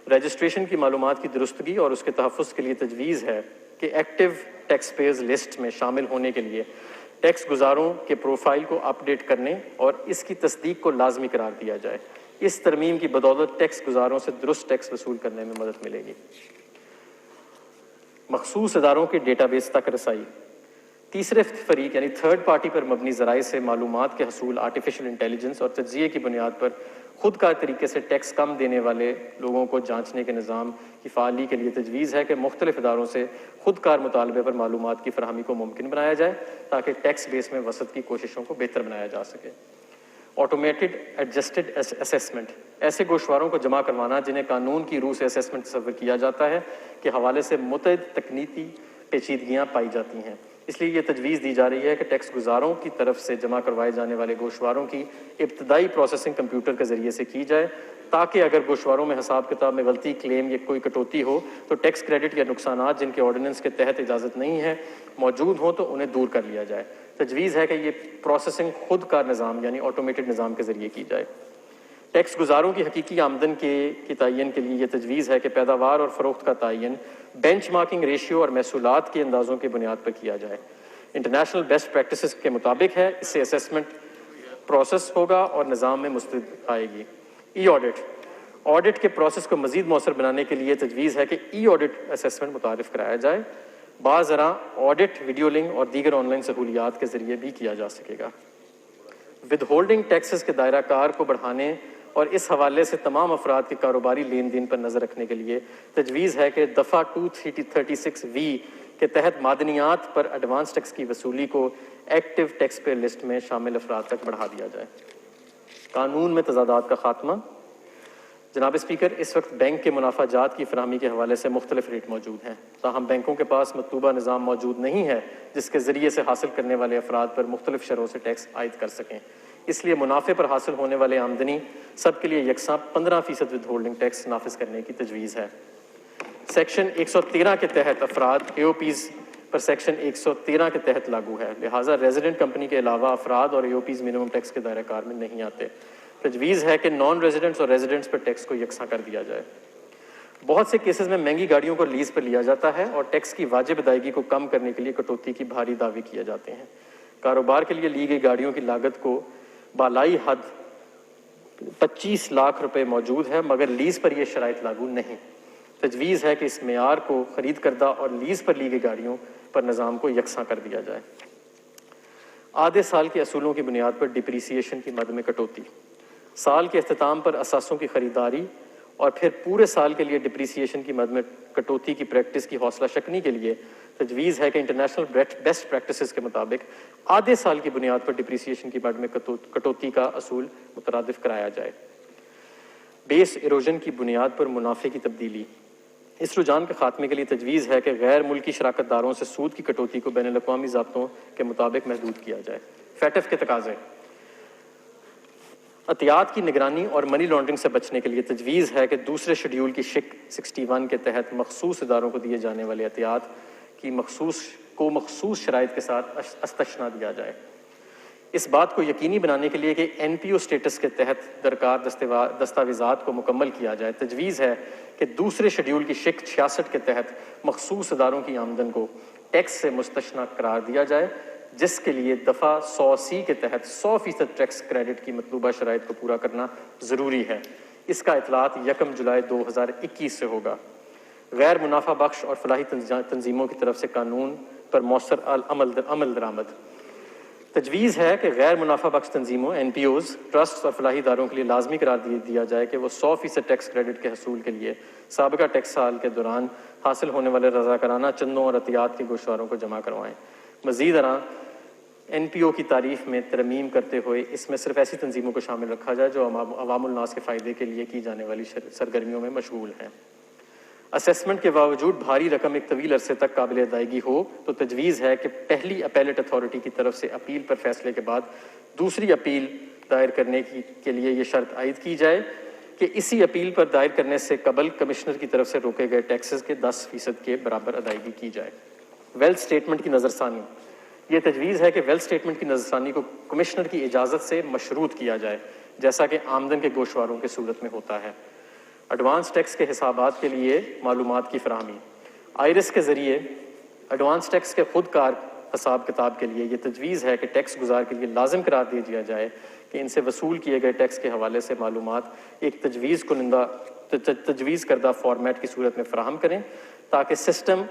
رجسٹریشن کی معلومات کی درستگی اور اس کے تحفظ کے لیے تجویز ہے کہ ایکٹیو ٹیکس پیئرز لسٹ میں شامل ہونے کے لیے ٹیکس گزاروں کے پروفائل کو اپ ڈیٹ کرنے اور اس کی تصدیق کو لازمی قرار دیا جائے. اس ترمیم کی بدولت ٹیکس گزاروں سے درست ٹیکس وصول کرنے میں مدد ملے گی. مخصوص اداروں کے ڈیٹا بیس تک رسائی. تیسرے فریق یعنی تھرڈ پارٹی پر مبنی ذرائع سے معلومات کے حصول آرٹیفیشل انٹیلیجنس اور تجزیے کی بنیاد پر خود کار طریقے سے ٹیکس کم دینے والے لوگوں کو جانچنے کے نظام کی فعالی کے لیے تجویز ہے کہ مختلف اداروں سے خود کار مطالبے پر معلومات کی فراہمی کو ممکن بنایا جائے تاکہ ٹیکس بیس میں وسعت کی کوششوں کو بہتر بنایا جا سکے. Automated adjusted assessment. ایسے گوشواروں کو جمع کروانا جنہیں قانون کی روح سے اسیسمنٹ تصور کیا جاتا ہے کے حوالے سے متعدد تکنیکی پیچیدگیاں پائی جاتی ہیں. اس لیے یہ تجویز دی جا رہی ہے کہ ٹیکس گزاروں کی طرف سے جمع کروائے جانے والے گوشواروں کی ابتدائی پروسیسنگ کمپیوٹر کے ذریعے سے کی جائے تاکہ اگر گوشواروں میں حساب کتاب میں غلطی، کلیم یا کوئی کٹوتی ہو تو ٹیکس کریڈٹ یا نقصانات جن کے آرڈیننس کے تحت اجازت نہیں ہے موجود ہوں تو انہیں دور کر لیا جائے. تجویز ہے کہ یہ پروسیسنگ خود کار نظام یعنی آٹومیٹڈ نظام کے ذریعے کی جائے. ٹیکس گزاروں کی حقیقی آمدن کے تعین کے لیے یہ تجویز ہے کہ پیداوار اور فروخت کا تعین بینچ مارکنگ ریشیو اور محصولات کے اندازوں کی بنیاد پر کیا جائے. انٹرنیشنل بیسٹ پریکٹسز کے مطابق ہے. اس سے اسیسمنٹ پروسیس ہوگا اور نظام میں مستند آئے گی. ای آڈٹ. آڈٹ کے پروسیس کو مزید مؤثر بنانے کے لیے تجویز ہے کہ ای آڈٹ اسیسمنٹ متعارف کرایا جائے. بعض ذرا آڈٹ ویڈیو لنک اور دیگر آن لائن سہولیات کے ذریعے بھی کیا جا سکے گا. ود ہولڈنگ ٹیکسز کے دائرہ کار کو بڑھانے اور اس حوالے سے تمام افراد کے کاروباری لین دین پر نظر رکھنے کے لیے تجویز ہے کہ دفعہ 236(v) کے تحت معدنیات پر ایڈوانس ٹیکس کی وصولی کو ایکٹیو ٹیکس پیئر لسٹ میں شامل افراد تک بڑھا دیا جائے. قانون میں تضادات کا خاتمہ. جناب اسپیکر، اس وقت بینک کے منافع جات کی فراہمی کے حوالے سے مختلف ریٹ موجود ہیں، تاہم بینکوں کے پاس مطلوبہ نظام موجود نہیں ہے جس کے ذریعے سے حاصل کرنے والے افراد پر مختلف شرحوں سے ٹیکس عائد کر سکیں. اس لیے منافع پر حاصل ہونے والے آمدنی سب کے لیے یکساں 15% ود ہولڈنگ ٹیکس نافذ کرنے کی تجویز ہے. سیکشن 113 کے تحت افراد اے او پیز پر سیکشن 113 کے تحت لاگو ہے، لہٰذا ریزیڈنٹ کمپنی کے علاوہ افراد اور اے او پیز منیمم ٹیکس کے دائرہ کار میں نہیں آتے. تجویز ہے کہ نان ریزیڈنٹس اور ریزیڈنٹس پر ٹیکس کو یکساں کر دیا جائے. بہت سے کیسز میں مہنگی گاڑیوں کو لیز پر لیا جاتا ہے اور ٹیکس کی واجب ادائیگی کو کم کرنے کے لیے کٹوتی کی بھاری دعوے کیے جاتے ہیں۔ کاروبار کے لیے لی گئی گاڑیوں کی لاگت کو بالائی حد 25 لاکھ روپے موجود ہے، مگر لیز پر یہ شرائط لاگو نہیں۔ تجویز ہے کہ اس معیار کو خرید کردہ اور لیز پر لی گئی گاڑیوں پر نظام کو یکساں کر دیا جائے۔ آدھے سال کے اصولوں کی بنیاد پر ڈپریسیشن کی مد میں کٹوتی۔ سال کے اختتام پر اثاثوں کی خریداری اور پھر پورے سال کے لیے ڈپریسیشن کی مد میں کٹوتی کی پریکٹس کی حوصلہ شکنی کے لیے تجویز ہے کہ انٹرنیشنل بیسٹ پریکٹسز کے مطابق آدھے سال کی بنیاد پر ڈپریسیشن کی مد میں کٹوتی کا اصول مترادف کرایا جائے۔ بیس ایروژن کی بنیاد پر منافع کی تبدیلی۔ اس رجحان کے خاتمے کے لیے تجویز ہے کہ غیر ملکی شراکت داروں سے سود کی کٹوتی کو بین الاقوامی ضابطوں کے مطابق محدود کیا جائے۔ فیٹف کے تقاضے۔ عطیات کی نگرانی اور منی لانڈرنگ سے بچنے کے لیے تجویز ہے کہ دوسرے شیڈول کی شق 61 کے تحت مخصوص اداروں کو دیے جانے والے عطیات کی مخصوص شرائط کے ساتھ استثنا دیا جائے۔ اس بات کو یقینی بنانے کے لیے کہ این پی او اسٹیٹس کے تحت درکار دستاویزات کو مکمل کیا جائے، تجویز ہے کہ دوسرے شیڈول کی شق 66 کے تحت مخصوص اداروں کی آمدن کو ٹیکس سے مستثنا قرار دیا جائے، جس کے لیے دفعہ 100C کے تحت 100% ٹیکس کریڈٹ کی مطلوبہ شرائط کو پورا کرنا ضروری ہے۔ اس کا اطلاعات 1 جولائی 2021 سے ہوگا۔ غیر منافع بخش اور فلاحی تنظیموں کی طرف سے قانون پر مؤثر عمل درآمد۔ تجویز ہے کہ غیر منافع بخش تنظیموں NPOs، ٹرسٹ اور فلاحی اداروں کے لیے لازمی قرار دیا جائے کہ وہ 100% ٹیکس کریڈٹ کے حصول کے لیے سابقہ ٹیکس سال کے دوران حاصل ہونے والے رضاکارانہ چندوں اور عطیات کے گوشواروں کو جمع کروائیں۔ مزید NPO کی تعریف میں ترمیم کرتے ہوئے اس میں صرف ایسی تنظیموں کو شامل رکھا جائے جو عوام الناس کے فائدے کے لیے کی جانے والی سرگرمیوں میں مشغول ہیں۔ اسیسمنٹ کے باوجود بھاری رقم ایک طویل عرصے تک قابل ادائیگی ہو تو تجویز ہے کہ پہلی اپیلیٹ اتھارٹی کی طرف سے اپیل پر فیصلے کے بعد دوسری اپیل دائر کرنے کے لیے یہ شرط عائد کی جائے کہ اسی اپیل پر دائر کرنے سے قبل کمشنر کی طرف سے روکے گئے ٹیکسز کے 10% کے برابر ادائیگی کی جائے۔ ویلتھ اسٹیٹمنٹ کی نظر ثانی۔ یہ تجویز ہے کہ ویلتھ اسٹیٹمنٹ کی نظر ثانی کو کمشنر کی اجازت سے مشروط کیا جائے، جیسا کہ آمدن کے گوشواروں کی صورت میں ہوتا ہے۔ ایڈوانس ٹیکس کے حسابات کے لیے معلومات کی فراہمی۔ آئرس کے ذریعے ایڈوانس ٹیکس کے خود کار حساب کتاب کے لیے یہ تجویز ہے کہ ٹیکس گزار کے لیے لازم قرار دیا جائے کہ ان سے وصول کیے گئے ٹیکس کے حوالے سے معلومات ایک تجویز کردہ فارمیٹ کی صورت میں فراہم کریں تاکہ سسٹم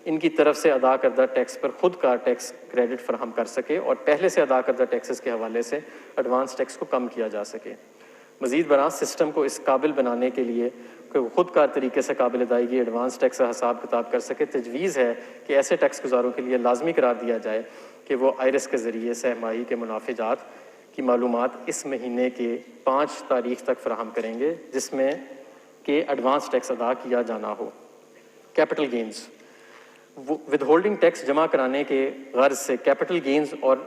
ان کی طرف سے ادا کردہ ٹیکس پر خود کار ٹیکس کریڈٹ فراہم کر سکے اور پہلے سے ادا کردہ ٹیکسز کے حوالے سے ایڈوانس ٹیکس کو کم کیا جا سکے۔ مزید برآں سسٹم کو اس قابل بنانے کے لیے کہ وہ خود کار طریقے سے قابل ادائیگی ایڈوانس ٹیکس کا حساب کتاب کر سکے، تجویز ہے کہ ایسے ٹیکس گزاروں کے لیے لازمی قرار دیا جائے کہ وہ آئرس کے ذریعے سہ ماہی کے منافع جات کی معلومات اس مہینے کے 5 تاریخ تک فراہم کریں گے جس میں کہ ایڈوانس ٹیکس ادا کیا جانا ہو۔ Capital gains. Withholding tax جمع کرانے کے غرض سے کیپٹل گینز اور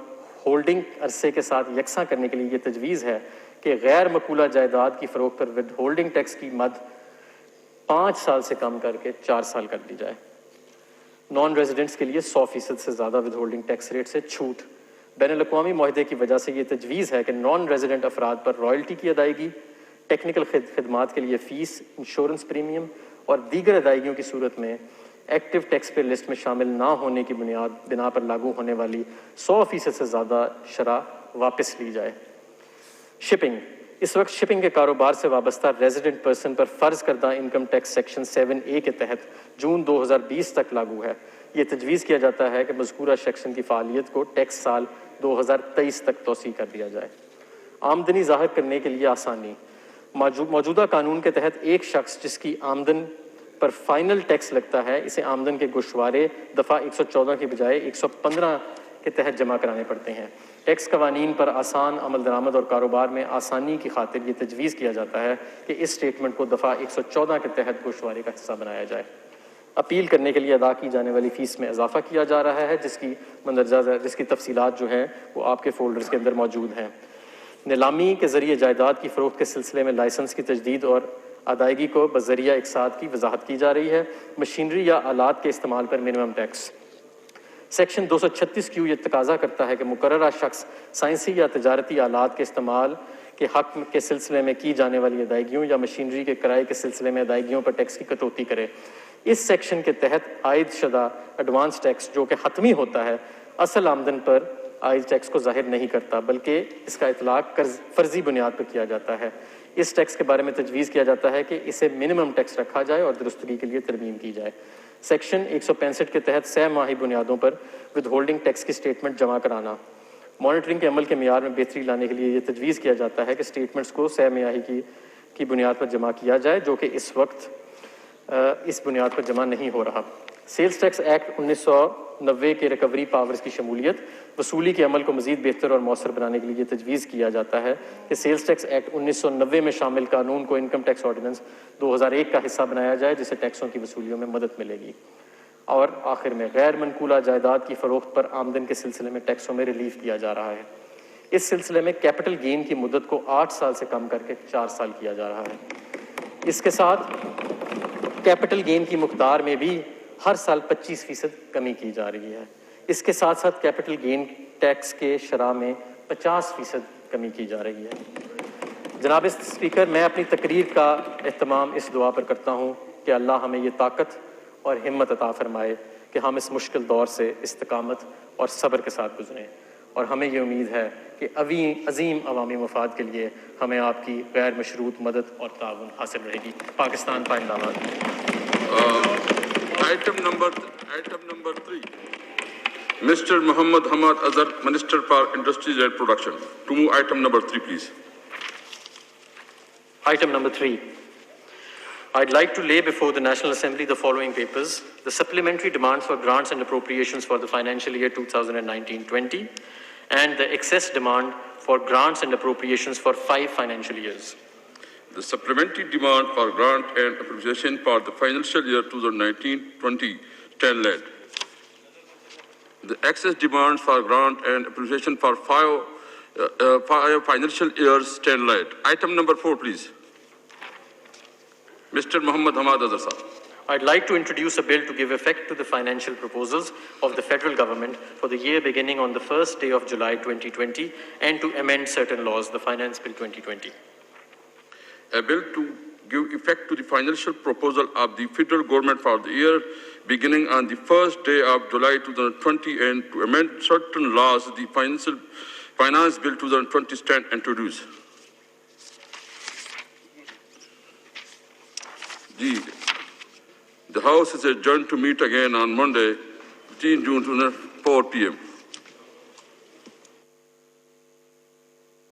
ہولڈنگ عرصے کے ساتھ یکساں کرنے کے لیے یہ تجویز ہے کہ غیر مقولہ جائیداد کی فروخت پر ود ہولڈنگ ٹیکس کی مد 5 سال سے کم کر کے 4 سال کر دی جائے۔ نان ریزیڈنٹس کے لیے 100% سے زیادہ ود ہولڈنگ ٹیکس ریٹ سے چھوٹ۔ بین الاقوامی معاہدے کی وجہ سے یہ تجویز ہے کہ نان ریزیڈنٹ افراد پر رائلٹی کی ادائیگی، ٹیکنیکل خدمات کے لیے فیس، انشورنس پریمیم اور دیگر ادائیگیوں کی صورت میں ایکٹیو ٹیکس پے لسٹ میں شامل نہ ہونے کی بنا پر لاگو ہونے والی 100% سے زیادہ شرح واپس لی جائے۔ شپنگ۔ اس وقت شپنگ کے کاروبار سے وابستہ ریزیڈنٹ پرسن پر فرض کردہ انکم ٹیکس سیکشن 7A کے تحت جون 2020 تک لاگو ہے۔ یہ تجویز کیا جاتا ہے کہ مذکورہ سیکشن کی فعالیت کو ٹیکس سال 2023 تک توسیع کر دیا جائے۔ آمدنی ظاہر کرنے کے لیے آسانی۔ موجودہ قانون کے تحت ایک شخص جس کی آمدن پر فائنل ٹیکس لگتا ہے اسے آمدن کے گوشوارے دفعہ 114 کی بجائے 115 کے تحت جمع کرانے پڑتے ہیں۔ ٹیکس قوانین پر آسان عمل درآمد اور کاروبار میں آسانی کی خاطر یہ تجویز کیا جاتا ہے کہ اس اسٹیٹمنٹ کو دفعہ 114 کے تحت گوشوارے کا حصہ بنایا جائے۔ اپیل کرنے کے لیے ادا کی جانے والی فیس میں اضافہ کیا جا رہا ہے جس کی تفصیلات جو ہیں وہ آپ کے فولڈرز کے اندر موجود ہیں۔ نیلامی کے ذریعے جائیداد کی فروخت کے سلسلے میں لائسنس کی تجدید اور ادائیگی کو بذریعہ اقساط کی وضاحت کی جا رہی ہے۔ مشینری یا آلات کے استعمال پر منیمم ٹیکس۔ سیکشن 236Q یہ تقاضا کرتا ہے کہ مقررہ شخص سائنسی یا تجارتی آلات کے استعمال کے حق کے سلسلے میں کی جانے والی ادائیگیوں یا مشینری کے کرائے کے سلسلے میں ادائیگیوں پر ٹیکس کی کٹوتی کرے۔ اس سیکشن کے تحت عائد شدہ ایڈوانس ٹیکس جو کہ حتمی ہوتا ہے، اصل آمدن پر عائد ٹیکس کو ظاہر نہیں کرتا، بلکہ اس کا اطلاق فرضی بنیاد پر کیا جاتا ہے۔ اس ٹیکس کے بارے میں تجویز کیا جاتا ہے کہ اسے منیمم ٹیکس رکھا جائے اور درستگی کے لیے ترمیم کی جائے۔ سیکشن 165 کے تحت 6 ماہی بنیادوں پر ود ہولڈنگ ٹیکس کی اسٹیٹمنٹ جمع کرانا۔ مانیٹرنگ کے عمل کے معیار میں بہتری لانے کے لیے یہ تجویز کیا جاتا ہے کہ اسٹیٹمنٹس کو 6 ماہی کی بنیاد پر جمع کیا جائے، جو کہ اس وقت اس بنیاد پر جمع نہیں ہو رہا۔ سیلز ٹیکس ایکٹ 1990 کے ریکوری پاورز کی شمولیت، وصولی کے عمل کو مزید بہتر اور مؤثر بنانے کے لیے یہ تجویز کیا جاتا ہے کہ سیلز ٹیکس ایکٹ 1990 میں شامل قانون کو انکم ٹیکس آرڈیننس 2001 کا حصہ بنایا جائے، جس سے ٹیکسوں کی وصولیوں میں مدد ملے گی۔ اور آخر میں غیر منقولہ جائیداد کی فروخت پر آمدن کے سلسلے میں ٹیکسوں میں ریلیف دیا جا رہا ہے۔ اس سلسلے میں کیپٹل گین کی مدت کو 8 سال سے کم کر کے 4 سال کیا جا رہا ہے۔ اس کے ساتھ کیپٹل گین کی مقدار میں بھی ہر سال 25% کمی کی جا رہی ہے۔ اس کے ساتھ ساتھ کیپٹل گین ٹیکس کے شرح میں 50% کمی کی جا رہی ہے۔ جناب اسپیکر، میں اپنی تقریر کا اہتمام اس دعا پر کرتا ہوں کہ اللہ ہمیں یہ طاقت اور ہمت عطا فرمائے کہ ہم اس مشکل دور سے استقامت اور صبر کے ساتھ گزریں، اور ہمیں یہ امید ہے کہ عظیم عوامی مفاد کے لیے ہمیں آپ کی غیر مشروط مدد اور تعاون حاصل رہے گی۔ پاکستان پائندہ باد۔ Item number 3, Mr. Muhammad Hamad Azhar, Minister for Industries and Production. To move item number 3, please. Item number 3. I'd like to lay before the National Assembly the following papers: the supplementary demands for grants and appropriations for the financial year 2019-20, and the excess demand for grants and appropriations for 5 financial years. The supplementary demand for grant and appropriation for the financial year 2019-20 stand led. The excess demands for grant and appropriation for 5 financial years stand led. Item number 4, please. Mr. Muhammad Hamad Azhar sir. I'd like to introduce a bill to give effect to the financial proposals of the federal government for the year beginning on the first day of July 2020 and to amend certain laws, the Finance Bill 2020. A bill to give effect to the financial proposal of the federal government for the year beginning on the first day of July 2020 and to amend certain laws, the Finance Bill 2020 stand introduced. The House is adjourned to meet again on Monday, 15 June 4 p.m.